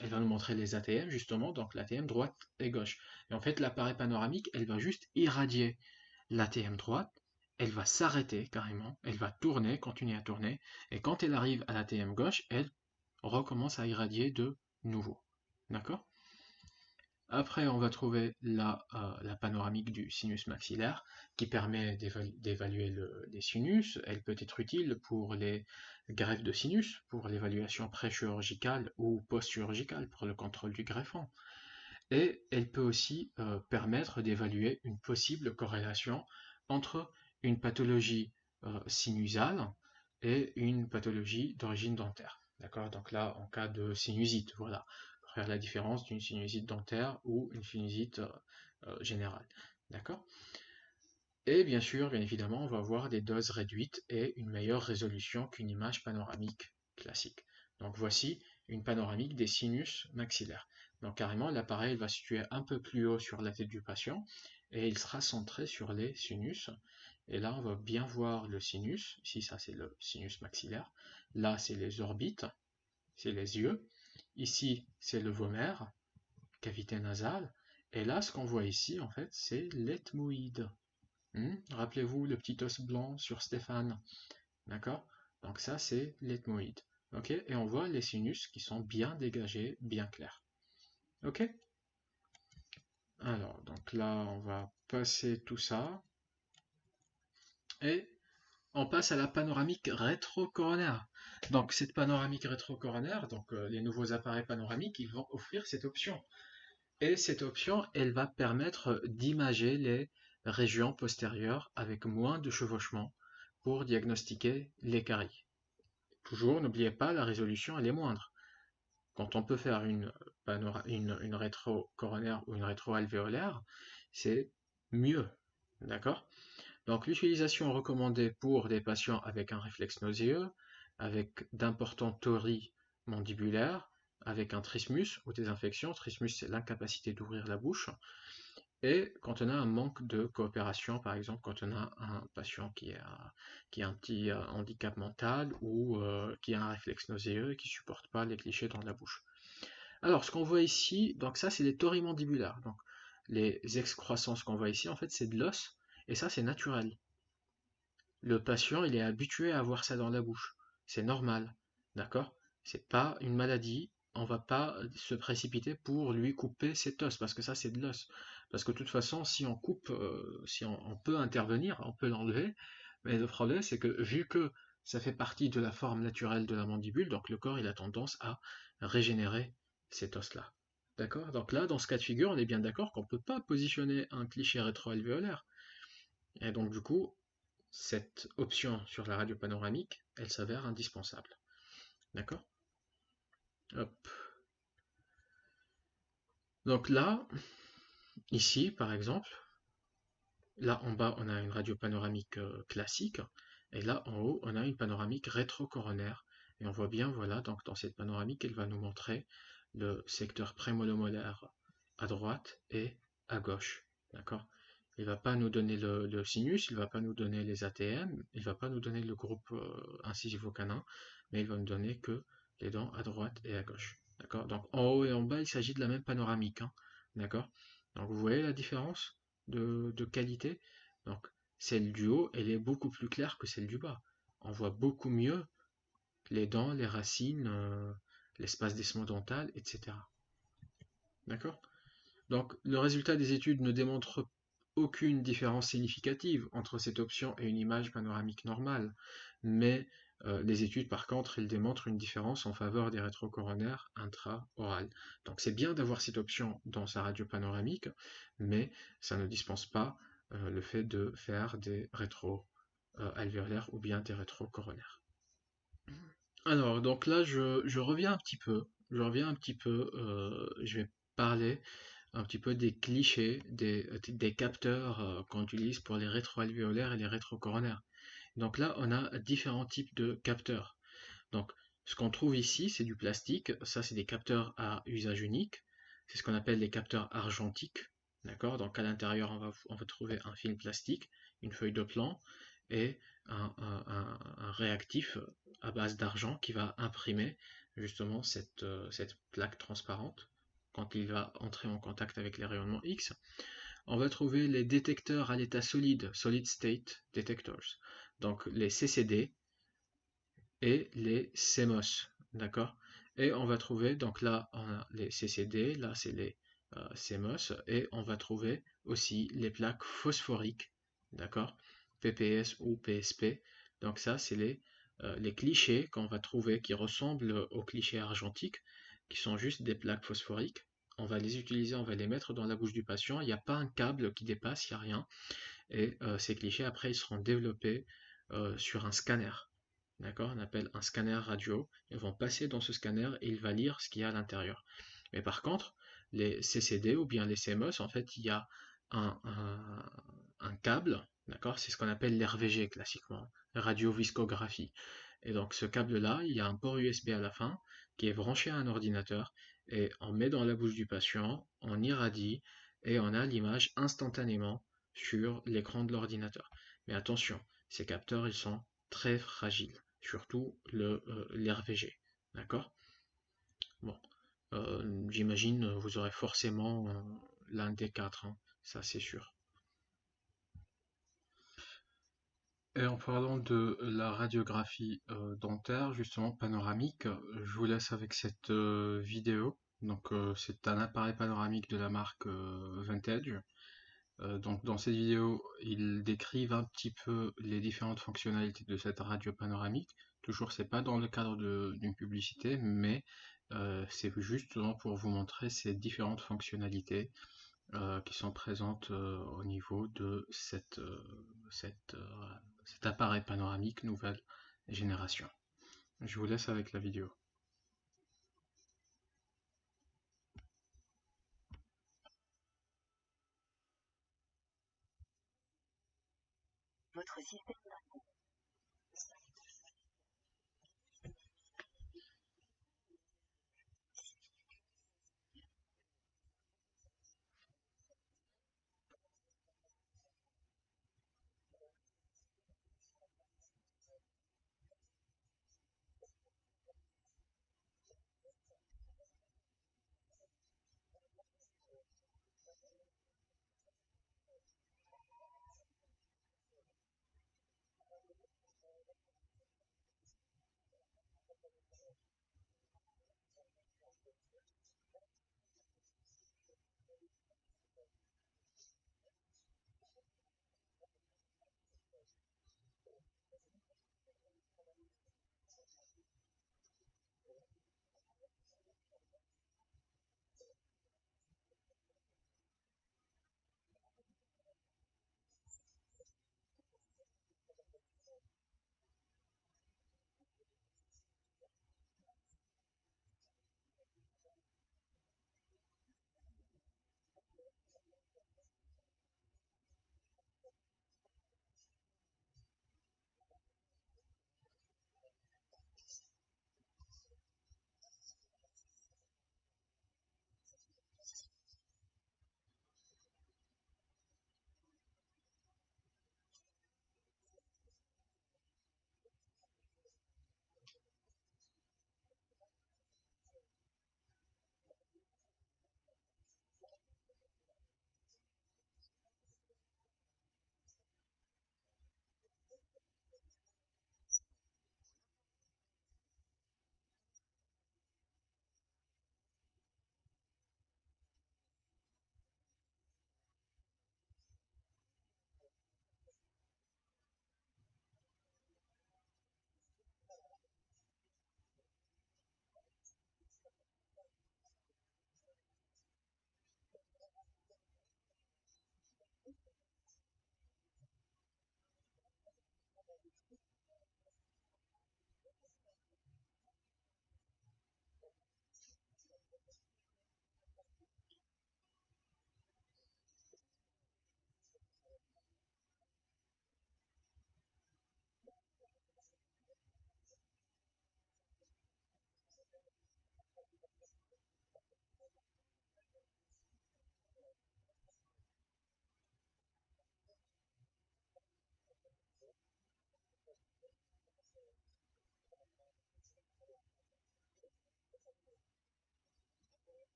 elle va nous montrer les ATM justement, donc l'ATM droite et gauche. Et en fait l'appareil panoramique, elle va juste irradier l'ATM droite, elle va s'arrêter carrément, elle va tourner, continuer à tourner, et quand elle arrive à l'ATM gauche, elle recommence à irradier de nouveau. D'accord? Après, on va trouver la panoramique du sinus maxillaire qui permet d'évaluer les sinus. Elle peut être utile pour les greffes de sinus, pour l'évaluation pré-chirurgicale ou post-chirurgicale, pour le contrôle du greffon. Et elle peut aussi permettre d'évaluer une possible corrélation entre une pathologie sinusale et une pathologie d'origine dentaire. D'accord? Donc là, en cas de sinusite, voilà, pour faire la différence d'une sinusite dentaire ou une sinusite générale. D'accord? Et bien sûr, bien évidemment, on va avoir des doses réduites et une meilleure résolution qu'une image panoramique classique. Donc voici une panoramique des sinus maxillaires. Donc carrément, l'appareil va se situer un peu plus haut sur la tête du patient et il sera centré sur les sinus. Et là, on va bien voir le sinus. Ici, ça c'est le sinus maxillaire. Là, c'est les orbites, c'est les yeux. Ici, c'est le vomaire, cavité nasale. Et là, ce qu'on voit ici, en fait, c'est l'ethmoïde. Rappelez-vous le petit os blanc sur Stéphane. D'accord? Donc ça, c'est l'ethmoïde. Ok? Et on voit les sinus qui sont bien dégagés, bien clairs. Ok? Alors, donc là, on va passer tout ça. Et on passe à la panoramique rétrocoronaire. Donc cette panoramique rétrocoronaire, donc les nouveaux appareils panoramiques, ils vont offrir cette option. Et cette option, elle va permettre d'imager les régions postérieures avec moins de chevauchement pour diagnostiquer les caries. Toujours, n'oubliez pas, la résolution elle est moindre. Quand on peut faire une rétro-coronaire ou une rétro-alvéolaire, c'est mieux. D'accord? Donc l'utilisation recommandée pour des patients avec un réflexe nauséeux, avec d'importants tories mandibulaires, avec un trismus ou des infections. Trismus, c'est l'incapacité d'ouvrir la bouche. Et quand on a un manque de coopération, par exemple, quand on a un patient qui a un petit handicap mental ou qui a un réflexe nauséeux et qui ne supporte pas les clichés dans la bouche. Alors, ce qu'on voit ici, donc ça, c'est les tories mandibulaires. Donc, les excroissances qu'on voit ici, en fait, c'est de l'os, et ça, c'est naturel. Le patient, il est habitué à avoir ça dans la bouche. C'est normal, d'accord? C'est pas une maladie. On va pas se précipiter pour lui couper cet os, parce que ça, c'est de l'os. Parce que de toute façon, si on coupe, si on peut intervenir, on peut l'enlever. Mais le problème, c'est que vu que ça fait partie de la forme naturelle de la mandibule, donc le corps, il a tendance à régénérer cet os-là. D'accord? Donc là, dans ce cas de figure, on est bien d'accord qu'on ne peut pas positionner un cliché rétroalvéolaire. Et donc, du coup, cette option sur la radio panoramique, elle s'avère indispensable. D'accord? Hop. Donc là, ici, par exemple, là en bas, on a une radio panoramique classique, et là en haut, on a une panoramique rétrocoronaire. Et on voit bien, voilà, donc dans cette panoramique, elle va nous montrer le secteur prémolomolaire à droite et à gauche. D'accord? Il ne va pas nous donner le sinus, il ne va pas nous donner les ATM, il ne va pas nous donner le groupe incisivo-canin, mais il va nous donner que les dents à droite et à gauche. D'accord? Donc en haut et en bas, il s'agit de la même panoramique. Hein. D'accord? Donc vous voyez la différence de qualité? Donc celle du haut, elle est beaucoup plus claire que celle du bas. On voit beaucoup mieux les dents, les racines, l'espace desmodental, etc. D'accord? Donc, le résultat des études ne démontre aucune différence significative entre cette option et une image panoramique normale, mais les études, par contre, elles démontrent une différence en faveur des rétrocoronaires intra-orales. Donc, c'est bien d'avoir cette option dans sa radio panoramique, mais ça ne dispense pas le fait de faire des rétro-alvéolaires ou bien des rétrocoronaires. Alors, donc là, je reviens un petit peu. Je vais parler un petit peu des clichés, des capteurs qu'on utilise pour les rétroalvéolaires et les rétrocoronaires. Donc là, on a différents types de capteurs. Donc, ce qu'on trouve ici, c'est du plastique. Ça, c'est des capteurs à usage unique. C'est ce qu'on appelle les capteurs argentiques. D'accord? Donc, à l'intérieur, on va trouver un film plastique, une feuille de plan et un réactif à base d'argent qui va imprimer justement cette plaque transparente quand il va entrer en contact avec les rayonnements X. On va trouver les détecteurs à l'état solide, Solid State Detectors, donc les CCD et les CMOS, d'accord? Et on va trouver, donc là on a les CCD, là c'est les CMOS, et on va trouver aussi les plaques phosphoriques, d'accord? PPS ou PSP, donc ça c'est les clichés qu'on va trouver qui ressemblent aux clichés argentiques, qui sont juste des plaques phosphoriques. On va les utiliser, on va les mettre dans la bouche du patient, il n'y a pas un câble qui dépasse, il n'y a rien, et ces clichés après ils seront développés sur un scanner. D'accord? On appelle un scanner radio. Ils vont passer dans ce scanner et il va lire ce qu'il y a à l'intérieur. Mais par contre, les CCD ou bien les CMOS, en fait, il y a un câble, d'accord? C'est ce qu'on appelle l'RVG classiquement, radioviscographie. Et donc ce câble-là, il y a un port USB à la fin qui est branché à un ordinateur et on met dans la bouche du patient, on irradie et on a l'image instantanément sur l'écran de l'ordinateur. Mais attention, ces capteurs, ils sont très fragiles, surtout l'RVG. D'accord? Bon, j'imagine vous aurez forcément l'un des quatre, hein, ça c'est sûr. Et en parlant de la radiographie dentaire, justement panoramique, je vous laisse avec cette vidéo. Donc c'est un appareil panoramique de la marque Vantage. Donc dans cette vidéo, ils décrivent un petit peu les différentes fonctionnalités de cette radio panoramique. Toujours, c'est pas dans le cadre d'une publicité, mais c'est justement pour vous montrer ces différentes fonctionnalités qui sont présentes au niveau de cet appareil panoramique nouvelle génération. Je vous laisse avec la vidéo. Votre système.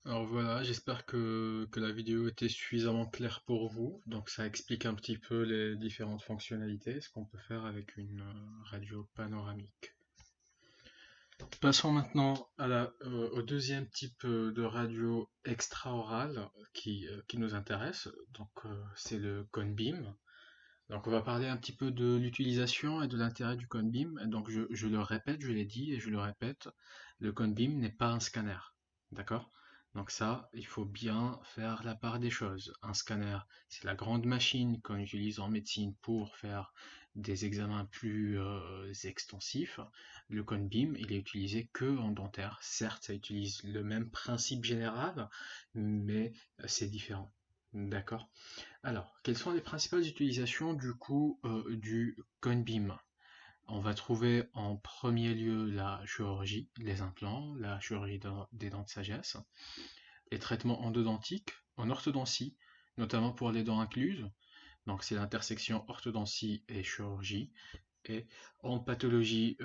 Alors voilà, j'espère que la vidéo était suffisamment claire pour vous. Donc ça explique un petit peu les différentes fonctionnalités, ce qu'on peut faire avec une radio panoramique. Passons maintenant au deuxième type de radio extra-orale qui nous intéresse. Donc c'est le cone beam. Donc on va parler un petit peu de l'utilisation et de l'intérêt du cone beam. Donc je le répète, je l'ai dit et je le répète, le cone beam n'est pas un scanner. D'accord? Donc ça, il faut bien faire la part des choses. Un scanner, c'est la grande machine qu'on utilise en médecine pour faire des examens plus extensifs. Le cone beam, il est utilisé que en dentaire. Certes, ça utilise le même principe général, mais c'est différent. D'accord? Alors, quelles sont les principales utilisations du coup du cone beam? On va trouver en premier lieu la chirurgie, les implants, la chirurgie des dents de sagesse, les traitements endodontiques, en orthodontie, notamment pour les dents incluses, donc c'est l'intersection orthodontie et chirurgie, et en pathologie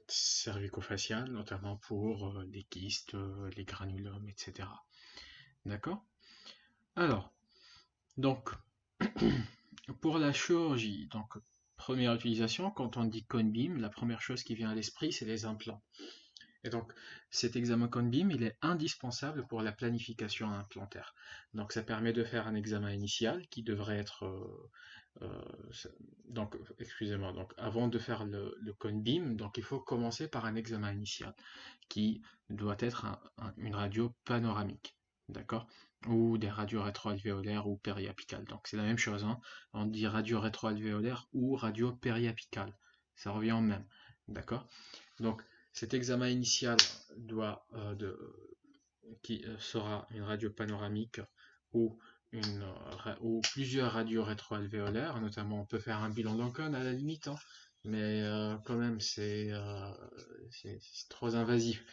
cervico-faciale, notamment pour les kystes, les granulomes, etc. D'accord? Alors, donc, pour la chirurgie, donc, première utilisation, quand on dit cone beam, la première chose qui vient à l'esprit, c'est les implants. Et donc, cet examen cone beam, il est indispensable pour la planification implantaire. Donc, ça permet de faire un examen initial qui devrait être... donc, excusez-moi, donc avant de faire le cone beam, donc il faut commencer par un examen initial qui doit être une radio panoramique, d'accord? Ou des radios rétroalvéolaires ou périapicales. Donc, c'est la même chose, hein. On dit radio rétroalvéolaire ou radio périapicale. Ça revient au même, d'accord? Donc, cet examen initial qui sera une radio panoramique ou, ou plusieurs radios rétroalvéolaires, notamment on peut faire un bilan d'Ancon à la limite, hein, mais quand même c'est trop invasif.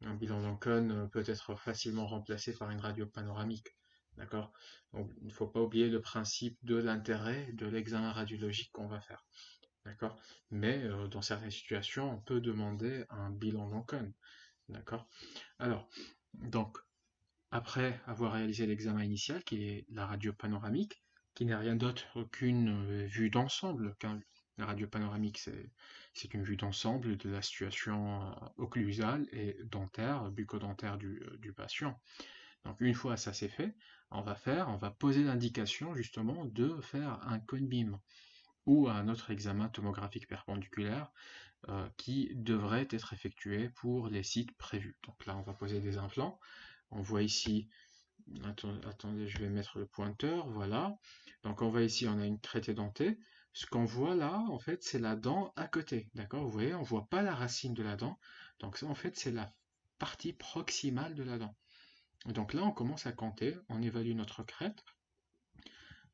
Un bilan d'Ancon peut être facilement remplacé par une radio panoramique. D'accord? Donc il ne faut pas oublier le principe de l'intérêt de l'examen radiologique qu'on va faire. D'accord? Mais dans certaines situations, on peut demander un bilan Lancôme. D'accord? Alors, donc, après avoir réalisé l'examen initial, qui est la radio panoramique, qui n'est rien d'autre qu'une vue d'ensemble. La radio panoramique, c'est une vue d'ensemble de la situation occlusale et dentaire, bucco-dentaire du patient. Donc, une fois ça c'est fait, on va poser l'indication justement de faire un cone beam ou un autre examen tomographique perpendiculaire qui devrait être effectué pour les sites prévus. Donc là, on va poser des implants. On voit ici, attendez, je vais mettre le pointeur, voilà. Donc on voit ici, on a une crête édentée. Ce qu'on voit là, en fait, c'est la dent à côté, d'accord? Vous voyez, on ne voit pas la racine de la dent. Donc ça, en fait, c'est la partie proximale de la dent. Donc là, on commence à compter, on évalue notre crête,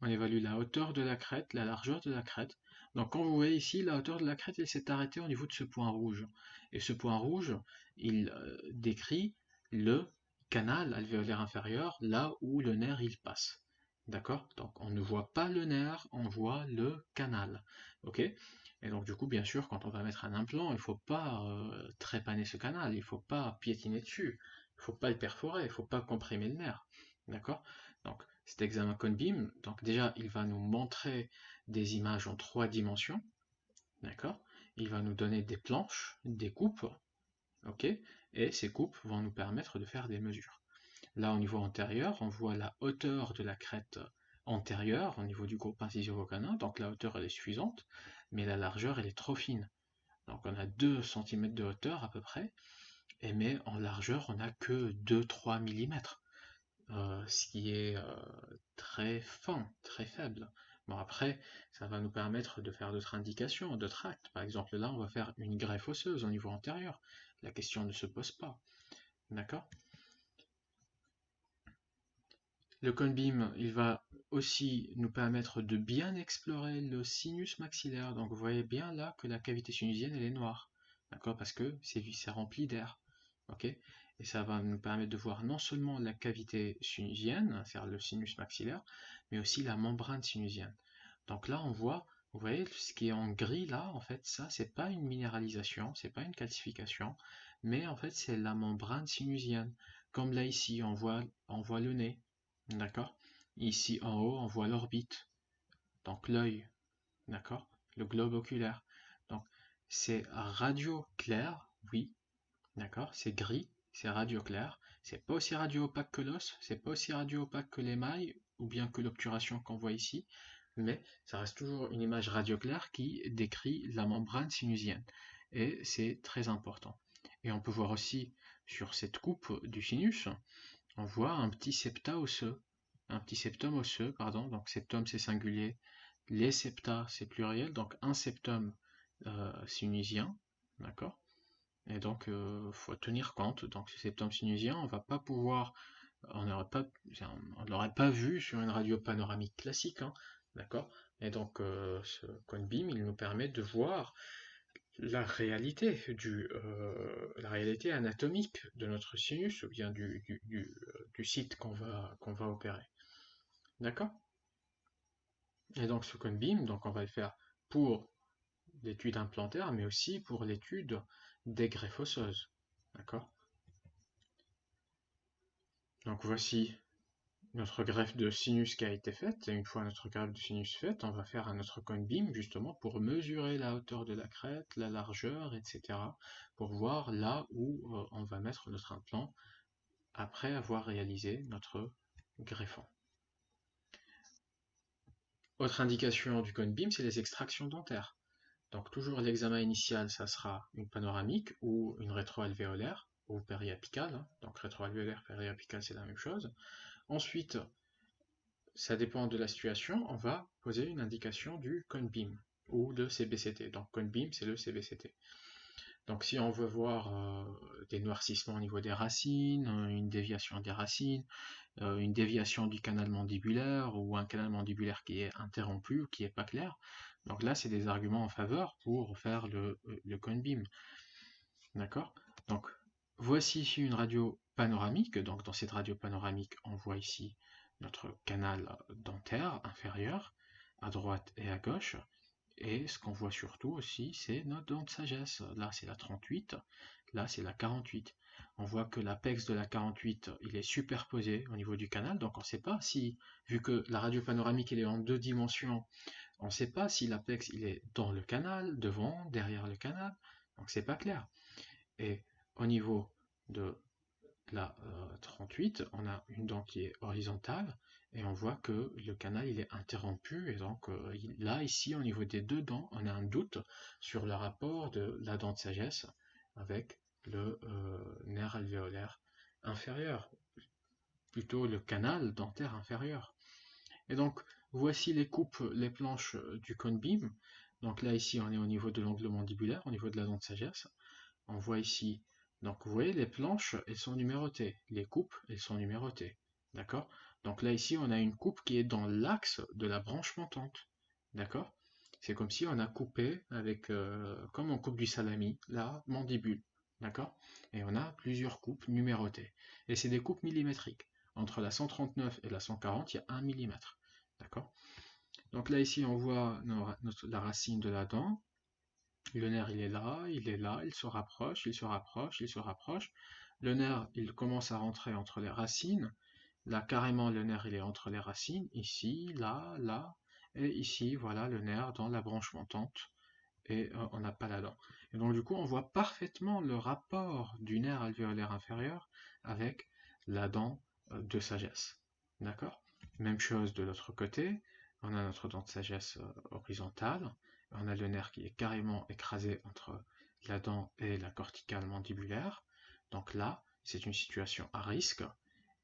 on évalue la hauteur de la crête, la largeur de la crête. Donc quand vous voyez ici, la hauteur de la crête, elle s'est arrêtée au niveau de ce point rouge. Et ce point rouge, il décrit le canal alvéolaire inférieur, là où le nerf il passe. D'accord? Donc on ne voit pas le nerf, on voit le canal. Ok? Et donc du coup, bien sûr, quand on va mettre un implant, il ne faut pas trépaner ce canal, il ne faut pas piétiner dessus, il ne faut pas le perforer, il ne faut pas comprimer le nerf. D'accord? Donc cet examen cone beam, donc déjà il va nous montrer des images en 3 dimensions, d'accord? Il va nous donner des planches, des coupes, ok? Et ces coupes vont nous permettre de faire des mesures. Là au niveau antérieur, on voit la hauteur de la crête antérieure au niveau du groupe inciso-canin, donc la hauteur elle est suffisante, mais la largeur elle est trop fine. Donc on a 2 cm de hauteur à peu près, mais en largeur on n'a que 2-3 mm. Ce qui est très fin, très faible. Bon après, ça va nous permettre de faire d'autres indications, d'autres actes. Par exemple là, on va faire une greffe osseuse au niveau antérieur. La question ne se pose pas. D'accord? Le cone beam, il va aussi nous permettre de bien explorer le sinus maxillaire. Donc vous voyez bien là que la cavité sinusienne, elle est noire. D'accord? Parce que c'est rempli d'air. Ok? Et ça va nous permettre de voir non seulement la cavité sinusienne, c'est-à-dire le sinus maxillaire, mais aussi la membrane sinusienne. Donc là, on voit, vous voyez, ce qui est en gris là, en fait, ça, c'est pas une minéralisation, c'est pas une calcification, mais en fait, c'est la membrane sinusienne. Comme là ici, on voit le nez, d'accord? Ici en haut, on voit l'orbite, donc l'œil, d'accord? Le globe oculaire. Donc, c'est radio clair, oui, d'accord? C'est gris, c'est radio clair. C'est pas aussi radio opaque que l'os, c'est pas aussi radio opaque que l'émail, ou bien que l'obturation qu'on voit ici, mais ça reste toujours une image radio claire qui décrit la membrane sinusienne. Et c'est très important. Et on peut voir aussi sur cette coupe du sinus, on voit un petit septum osseux, pardon, donc septum c'est singulier, les septa c'est pluriel, donc un septum sinusien, d'accord? Et donc faut tenir compte, donc ce septum sinusien, on va pas pouvoir, on n'aurait pas vu sur une radio panoramique classique, hein, d'accord? Et donc ce cone beam, il nous permet de voir la réalité anatomique de notre sinus ou bien du site qu'on va opérer. D'accord? Et donc ce cone beam, donc on va le faire pour l'étude implantaire, mais aussi pour l'étude des greffes osseuses. D'accord? Donc voici notre greffe de sinus qui a été faite, et une fois notre greffe de sinus faite, on va faire un autre cone beam justement pour mesurer la hauteur de la crête, la largeur, etc. pour voir là où on va mettre notre implant après avoir réalisé notre greffon. Autre indication du cone beam, c'est les extractions dentaires. Donc toujours l'examen initial, ça sera une panoramique ou une rétroalvéolaire ou périapicale. Hein. Donc rétroalvéolaire, périapicale, c'est la même chose. Ensuite, ça dépend de la situation, on va poser une indication du cone beam ou de CBCT. Donc cone beam, c'est le CBCT. Donc si on veut voir des noircissements au niveau des racines, une déviation des racines, une déviation du canal mandibulaire ou un canal mandibulaire qui est interrompu ou qui n'est pas clair, donc là c'est des arguments en faveur pour faire le cone beam. D'accord? Donc voici ici une radio panoramique. Donc dans cette radio panoramique, on voit ici notre canal dentaire inférieur, à droite et à gauche. Et ce qu'on voit surtout aussi, c'est notre dent de sagesse. Là, c'est la 38, là, c'est la 48. On voit que l'apex de la 48, il est superposé au niveau du canal, donc on ne sait pas si, vu que la radio panoramique elle est en 2 dimensions, on ne sait pas si l'apex il est dans le canal, devant, derrière le canal, donc c'est pas clair. Et au niveau de la 38, on a une dent qui est horizontale et on voit que le canal il est interrompu et donc là ici au niveau des deux dents on a un doute sur le rapport de la dent de sagesse avec le nerf alvéolaire inférieur, plutôt le canal dentaire inférieur. Et donc voici les coupes, les planches du cone beam. Donc là ici on est au niveau de l'angle mandibulaire, au niveau de la dent de sagesse. On voit ici, donc vous voyez les planches, elles sont numérotées, les coupes, elles sont numérotées, d'accord? Donc là ici, on a une coupe qui est dans l'axe de la branche montante, d'accord? C'est comme si on a coupé avec, comme on coupe du salami, la mandibule, d'accord? Et on a plusieurs coupes numérotées. Et c'est des coupes millimétriques. Entre la 139 et la 140, il y a 1 mm, d'accord? Donc là ici, on voit la racine de la dent. Le nerf, il est là, il se rapproche, il se rapproche, il se rapproche. Le nerf, il commence à rentrer entre les racines. Là, carrément, le nerf, il est entre les racines, ici, là, là, et ici, voilà, le nerf dans la branche montante, et on n'a pas la dent. Et donc, du coup, on voit parfaitement le rapport du nerf alvéolaire inférieur avec la dent de sagesse. D'accord? Même chose de l'autre côté, on a notre dent de sagesse horizontale, on a le nerf qui est carrément écrasé entre la dent et la corticale mandibulaire. Donc là, c'est une situation à risque.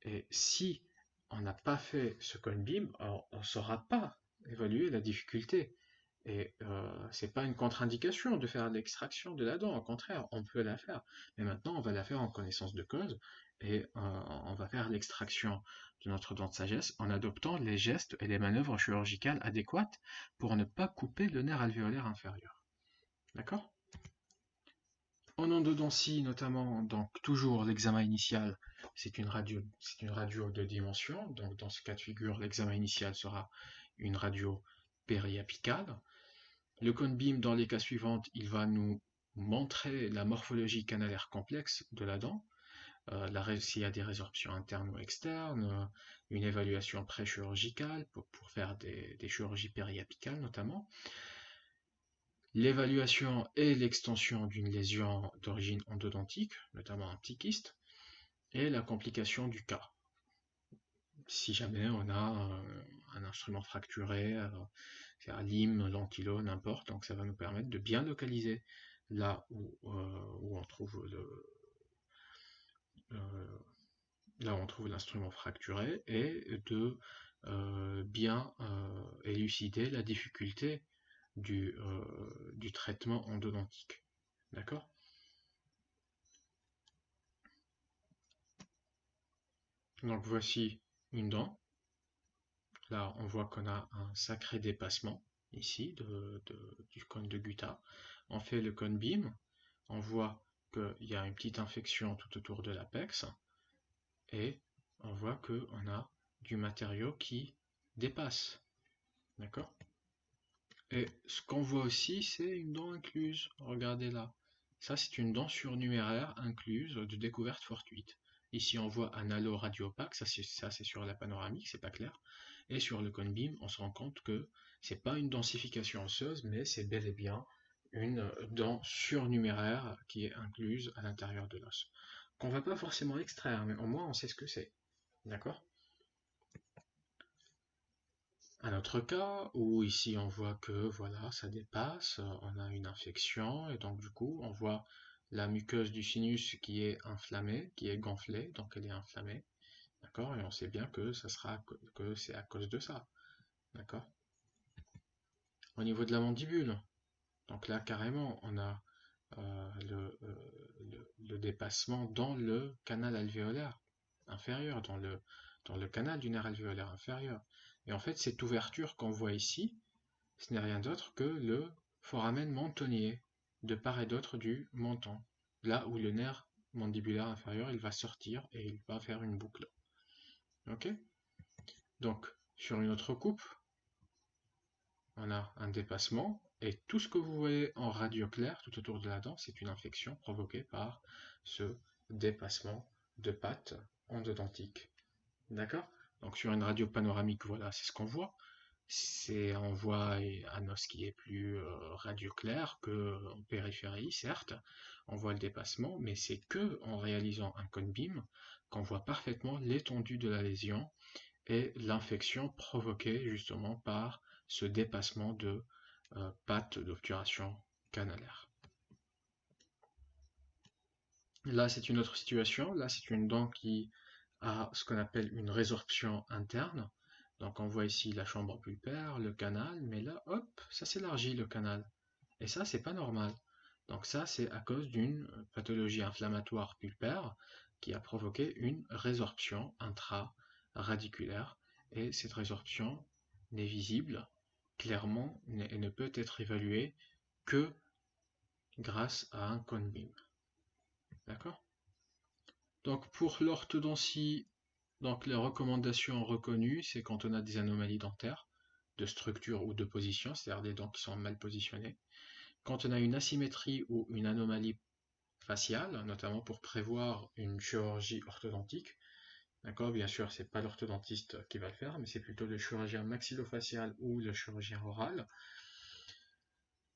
Et si on n'a pas fait ce cone beam, on ne saura pas évaluer la difficulté. Et c'est pas une contre-indication de faire l'extraction de la dent, au contraire, on peut la faire. Mais maintenant, on va la faire en connaissance de cause et on va faire l'extraction de notre dent de sagesse en adoptant les gestes et les manœuvres chirurgicales adéquates pour ne pas couper le nerf alvéolaire inférieur. D'accord? En endodontie, notamment, donc toujours l'examen initial, c'est une radio de dimension. Donc dans ce cas de figure, l'examen initial sera une radio périapicale. Le cone beam, dans les cas suivants, il va nous montrer la morphologie canalaire complexe de la dent, s'il y a des résorptions internes ou externes, une évaluation pré-chirurgicale pour faire des chirurgies périapicales notamment, l'évaluation et l'extension d'une lésion d'origine endodontique, notamment un petit kyste, et la complication du cas. Si jamais on a un instrument fracturé, c'est-à-dire lime, lentilot, n'importe, donc ça va nous permettre de bien localiser là où on trouve là où on trouve l'instrument fracturé, et de bien élucider la difficulté du traitement endodontique. D'accord? Donc voici une dent. Là, on voit qu'on a un sacré dépassement ici du cône de gutta. On fait le cône beam. On voit qu'il y a une petite infection tout autour de l'apex. Et on voit qu'on a du matériau qui dépasse. D'accord? Et ce qu'on voit aussi, c'est une dent incluse. Regardez là. Ça, c'est une dent surnuméraire incluse de découverte fortuite. Ici, on voit un halo radio-opaque. Ça, c'est sur la panoramique, c'est pas clair. Et sur le cone beam, on se rend compte que c'est pas une densification osseuse, mais c'est bel et bien une dent surnuméraire qui est incluse à l'intérieur de l'os. Qu'on va pas forcément extraire, mais au moins on sait ce que c'est. D'accord? Un autre cas où ici on voit que voilà, ça dépasse, on a une infection et donc du coup on voit la muqueuse du sinus qui est inflammée, qui est gonflée, donc elle est inflammée, d'accord? Et on sait bien que que c'est à cause de ça, d'accord? Au niveau de la mandibule, donc là carrément on a le dépassement dans le canal alvéolaire inférieur, dans le canal du nerf alvéolaire inférieur. Et en fait, cette ouverture qu'on voit ici, ce n'est rien d'autre que le foramen mentonnier, de part et d'autre du menton, là où le nerf mandibulaire inférieur, il va sortir et il va faire une boucle. Ok? Donc, sur une autre coupe, on a un dépassement, et tout ce que vous voyez en radio clair tout autour de la dent, c'est une infection provoquée par ce dépassement de pâte endodontique. D'accord? Donc sur une radio panoramique, voilà, c'est ce qu'on voit. On voit un os qui est plus radio clair que en périphérie, certes. On voit le dépassement, mais c'est que en réalisant un cone beam qu'on voit parfaitement l'étendue de la lésion et l'infection provoquée justement par ce dépassement de pâte d'obturation canalaire. Là, c'est une autre situation. Là, c'est une dent qui a ce qu'on appelle une résorption interne. Donc, on voit ici la chambre pulpaire, le canal, mais là, hop, ça s'élargit le canal. Et ça, c'est pas normal. Donc, ça, c'est à cause d'une pathologie inflammatoire pulpaire qui a provoqué une résorption intra-radiculaire. Et cette résorption n'est visible clairement et ne peut être évaluée que grâce à un cone beam. D'accord? Donc pour l'orthodontie, donc les recommandations reconnues, c'est quand on a des anomalies dentaires, de structure ou de position, c'est-à-dire des dents qui sont mal positionnées. Quand on a une asymétrie ou une anomalie faciale, notamment pour prévoir une chirurgie orthodontique. D'accord, bien sûr, c'est pas l'orthodontiste qui va le faire, mais c'est plutôt le chirurgien maxillofacial ou le chirurgien oral.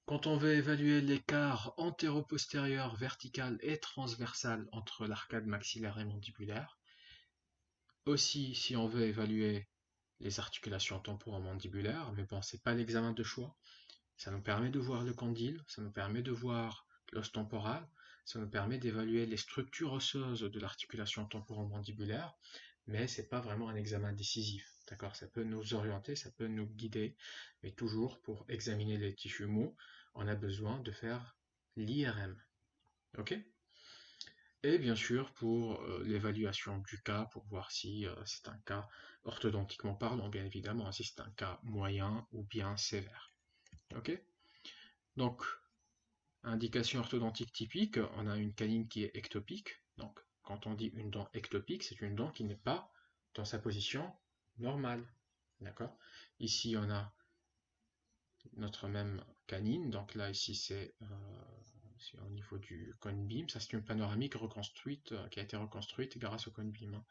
Quand on veut évaluer l'écart antéro-postérieur, vertical et transversal entre l'arcade maxillaire et mandibulaire, aussi si on veut évaluer les articulations temporomandibulaires, mais bon, c'est pas l'examen de choix. Ça nous permet de voir le condyle, ça nous permet de voir l'os temporal, ça nous permet d'évaluer les structures osseuses de l'articulation temporomandibulaire, mais c'est pas vraiment un examen décisif. D'accord? Ça peut nous orienter, ça peut nous guider, mais toujours pour examiner les tissus mous, on a besoin de faire l'IRM. Ok? Et bien sûr pour l'évaluation du cas, pour voir si c'est un cas orthodontiquement parlant, bien évidemment, si c'est un cas moyen ou bien sévère. Ok? Donc, indication orthodontique typique, on a une canine qui est ectopique. Donc, quand on dit une dent ectopique, c'est une dent qui n'est pas dans sa position normale. D'accord? Ici, on a notre même canine. Donc là, ici, c'est au niveau du cone beam. Ça, c'est une panoramique reconstruite, qui a été reconstruite grâce au cone beam. Hein.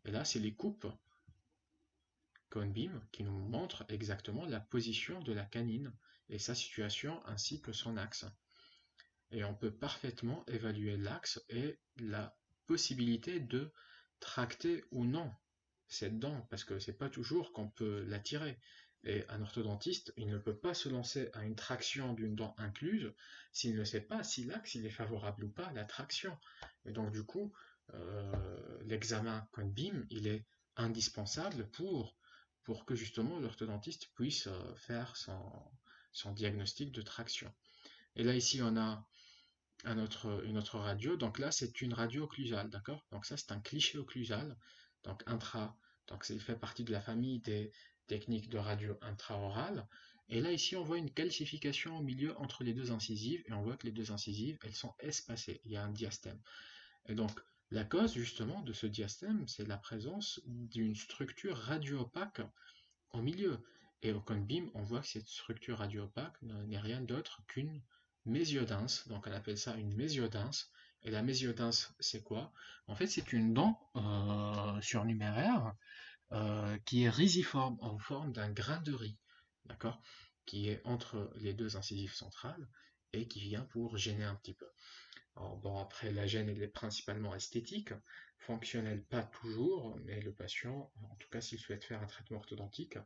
Et là, c'est les coupes cone beam qui nous montrent exactement la position de la canine et sa situation ainsi que son axe. Et on peut parfaitement évaluer l'axe et la possibilité de tracter ou non cette dent, parce que c'est pas toujours qu'on peut la tirer. Et un orthodontiste, il ne peut pas se lancer à une traction d'une dent incluse s'il ne sait pas si l'axe il est favorable ou pas à la traction. Et donc du coup, l'examen Cone-Beam, il est indispensable pour que justement l'orthodontiste puisse faire son diagnostic de traction. Et là, ici, on a une autre radio. Donc là, c'est une radio occlusale, d'accord? Donc ça, c'est un cliché occlusal. Donc donc il fait partie de la famille des techniques de radio intraorale. Et là, ici, on voit une calcification au milieu entre les deux incisives, et on voit que les deux incisives, elles sont espacées. Il y a un diastème. Et donc, la cause, justement, de ce diastème, c'est la présence d'une structure radio-opaque au milieu. Et au cone-beam, on voit que cette structure radio-opaque n'est rien d'autre qu'une mésiodince. Donc on appelle ça une mésiodince. Et la mésiodince, c'est quoi? En fait, c'est une dent surnuméraire qui est risiforme, en forme d'un grain de riz, d'accord? Qui est entre les deux incisives centrales et qui vient pour gêner un petit peu. Alors, bon, après, la gêne, elle est principalement esthétique, fonctionnelle pas toujours, mais le patient, en tout cas s'il souhaite faire un traitement orthodontique,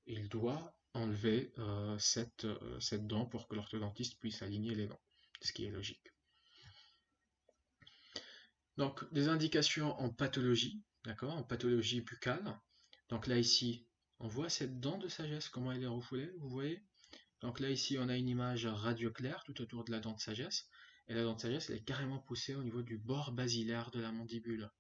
il doit enlever cette dent pour que l'orthodontiste puisse aligner les dents, ce qui est logique. Donc, des indications en pathologie, d'accord, en pathologie buccale. Donc là, ici, on voit cette dent de sagesse, comment elle est refoulée, vous voyez? Donc là, ici, on a une image radio claire tout autour de la dent de sagesse. Et la dent de sagesse, elle est carrément poussée au niveau du bord basilaire de la mandibule.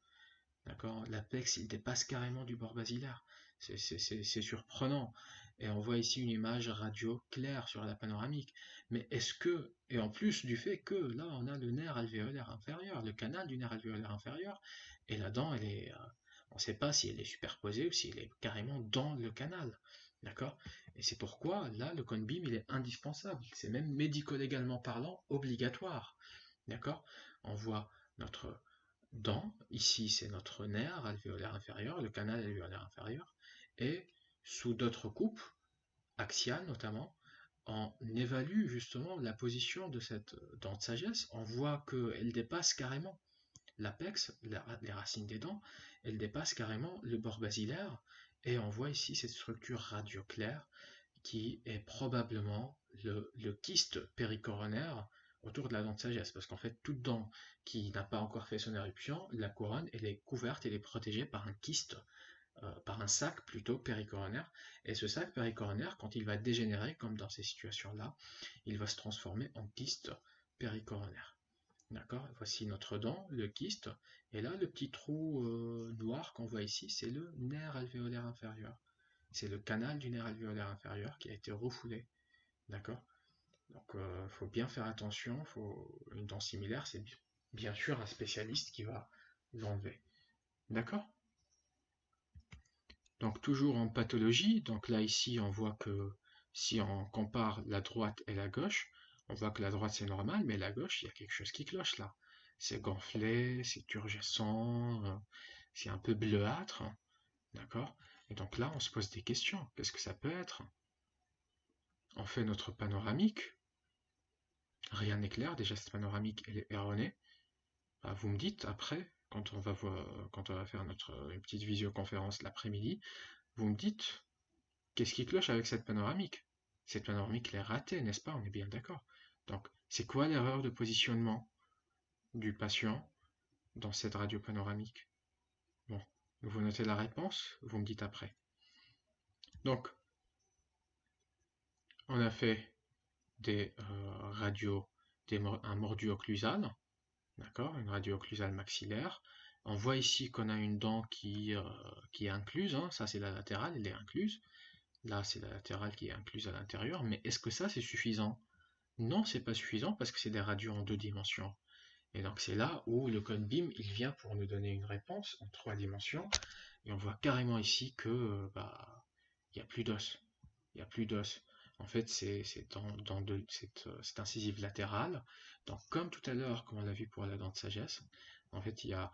D'accord? L'apex, il dépasse carrément du bord basilaire. C'est surprenant. Et on voit ici une image radio claire sur la panoramique. Mais est-ce que, et en plus du fait que là, on a le nerf alvéolaire inférieur, le canal du nerf alvéolaire inférieur, et la dent, on ne sait pas si elle est superposée ou si elle est carrément dans le canal. D'accord? Et c'est pourquoi, là, le cone-beam, il est indispensable. C'est même médico-légalement parlant obligatoire. D'accord? On voit notre dent, ici c'est notre nerf alvéolaire inférieur, le canal alvéolaire inférieur, et sous d'autres coupes, axiales notamment, on évalue justement la position de cette dent de sagesse, on voit qu'elle dépasse carrément l'apex, les racines des dents, elle dépasse carrément le bord basilaire, et on voit ici cette structure radioclaire qui est probablement le kyste péricoronaire autour de la dent de sagesse, parce qu'en fait, toute dent qui n'a pas encore fait son éruption, la couronne, elle est couverte, elle est protégée par un kyste, par un sac plutôt péricoronaire, et ce sac péricoronaire, quand il va dégénérer, comme dans ces situations-là, il va se transformer en kyste péricoronaire. D'accord? Voici notre dent, le kyste, et là, le petit trou noir qu'on voit ici, c'est le nerf alvéolaire inférieur. C'est le canal du nerf alvéolaire inférieur qui a été refoulé. D'accord? Donc, il faut bien faire attention. Une dent similaire, c'est bien sûr un spécialiste qui va l'enlever. D'accord? Donc, toujours en pathologie. Donc là, ici, on voit que si on compare la droite et la gauche, on voit que la droite c'est normal, mais la gauche, il y a quelque chose qui cloche là. C'est gonflé, c'est turgescent, c'est un peu bleuâtre. D'accord? Et donc là, on se pose des questions. Qu'est-ce que ça peut être? On fait notre panoramique. Rien n'est clair, déjà cette panoramique elle est erronée. Bah, vous me dites après, quand on va faire une petite visioconférence l'après-midi, vous me dites qu'est-ce qui cloche avec cette panoramique? Cette panoramique elle est ratée, n'est-ce pas? On est bien d'accord. Donc, c'est quoi l'erreur de positionnement du patient dans cette radio panoramique? Bon, vous notez la réponse, vous me dites après. Donc, on a fait des radios, un mordu occlusal, d'accord, une radio occlusale maxillaire. On voit ici qu'on a une dent qui est incluse, hein. Ça c'est la latérale, elle est incluse. Là c'est la latérale qui est incluse à l'intérieur, mais est-ce que ça c'est suffisant? Non, c'est pas suffisant parce que c'est des radios en 2 dimensions. Et donc c'est là où le cone-beam il vient pour nous donner une réponse en 3 dimensions. Et on voit carrément ici que il n'y a plus d'os. Il n'y a plus d'os. En fait, c'est cette incisive latérale. Donc, comme tout à l'heure, comme on l'a vu pour la dent de sagesse, en fait, il y a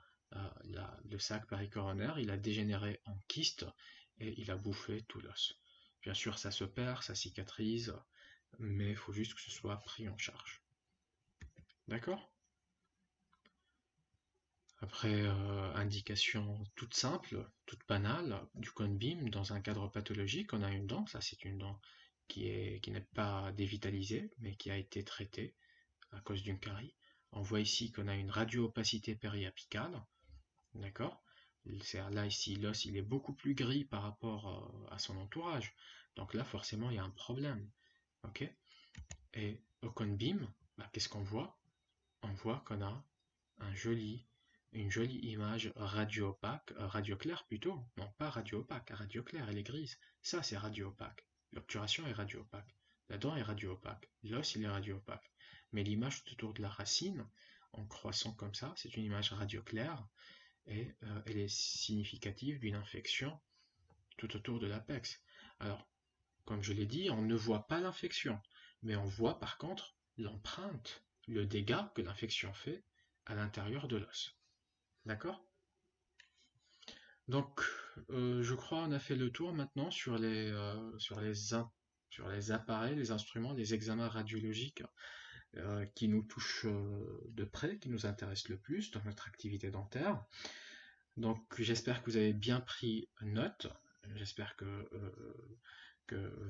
le sac péricoronaire, il a dégénéré en kyste et il a bouffé tout l'os. Bien sûr, ça se perd, ça cicatrise, mais il faut juste que ce soit pris en charge. D'accord? Après, indication toute simple, toute banale, du cone-beam, dans un cadre pathologique, on a une dent, ça c'est une dent qui n'est pas dévitalisée, mais qui a été traitée à cause d'une carie. On voit ici qu'on a une radio-opacité périapicale, D'accord? Là, ici, l'os, il est beaucoup plus gris par rapport à son entourage. Donc là, forcément, il y a un problème. Ok? Et au cone-beam, bah, qu'est-ce qu'on voit? On voit qu'on a une jolie image radio opaque, radio claire plutôt, non pas radio opaque, radio claire, elle est grise. Ça, c'est radio opaque. L'obturation est radio opaque. La dent est radio opaque. L'os, il est radio opaque. Mais l'image tout autour de la racine, en croissant comme ça, c'est une image radio claire et elle est significative d'une infection tout autour de l'apex. Alors, comme je l'ai dit, on ne voit pas l'infection, mais on voit par contre l'empreinte, le dégât que l'infection fait à l'intérieur de l'os. D'accord? Donc, je crois qu'on a fait le tour maintenant sur les appareils, les instruments, les examens radiologiques qui nous touchent de près, qui nous intéressent le plus dans notre activité dentaire. Donc, j'espère que vous avez bien pris note. J'espère que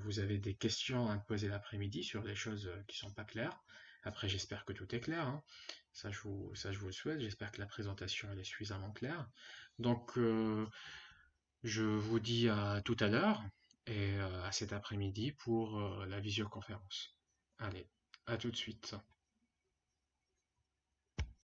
vous avez des questions à me poser l'après-midi sur les choses qui sont pas claires. Après, j'espère que tout est clair, hein. Ça, je vous le souhaite. J'espère que la présentation elle est suffisamment claire. Donc, je vous dis à tout à l'heure et à cet après-midi pour la visioconférence. Allez, à tout de suite.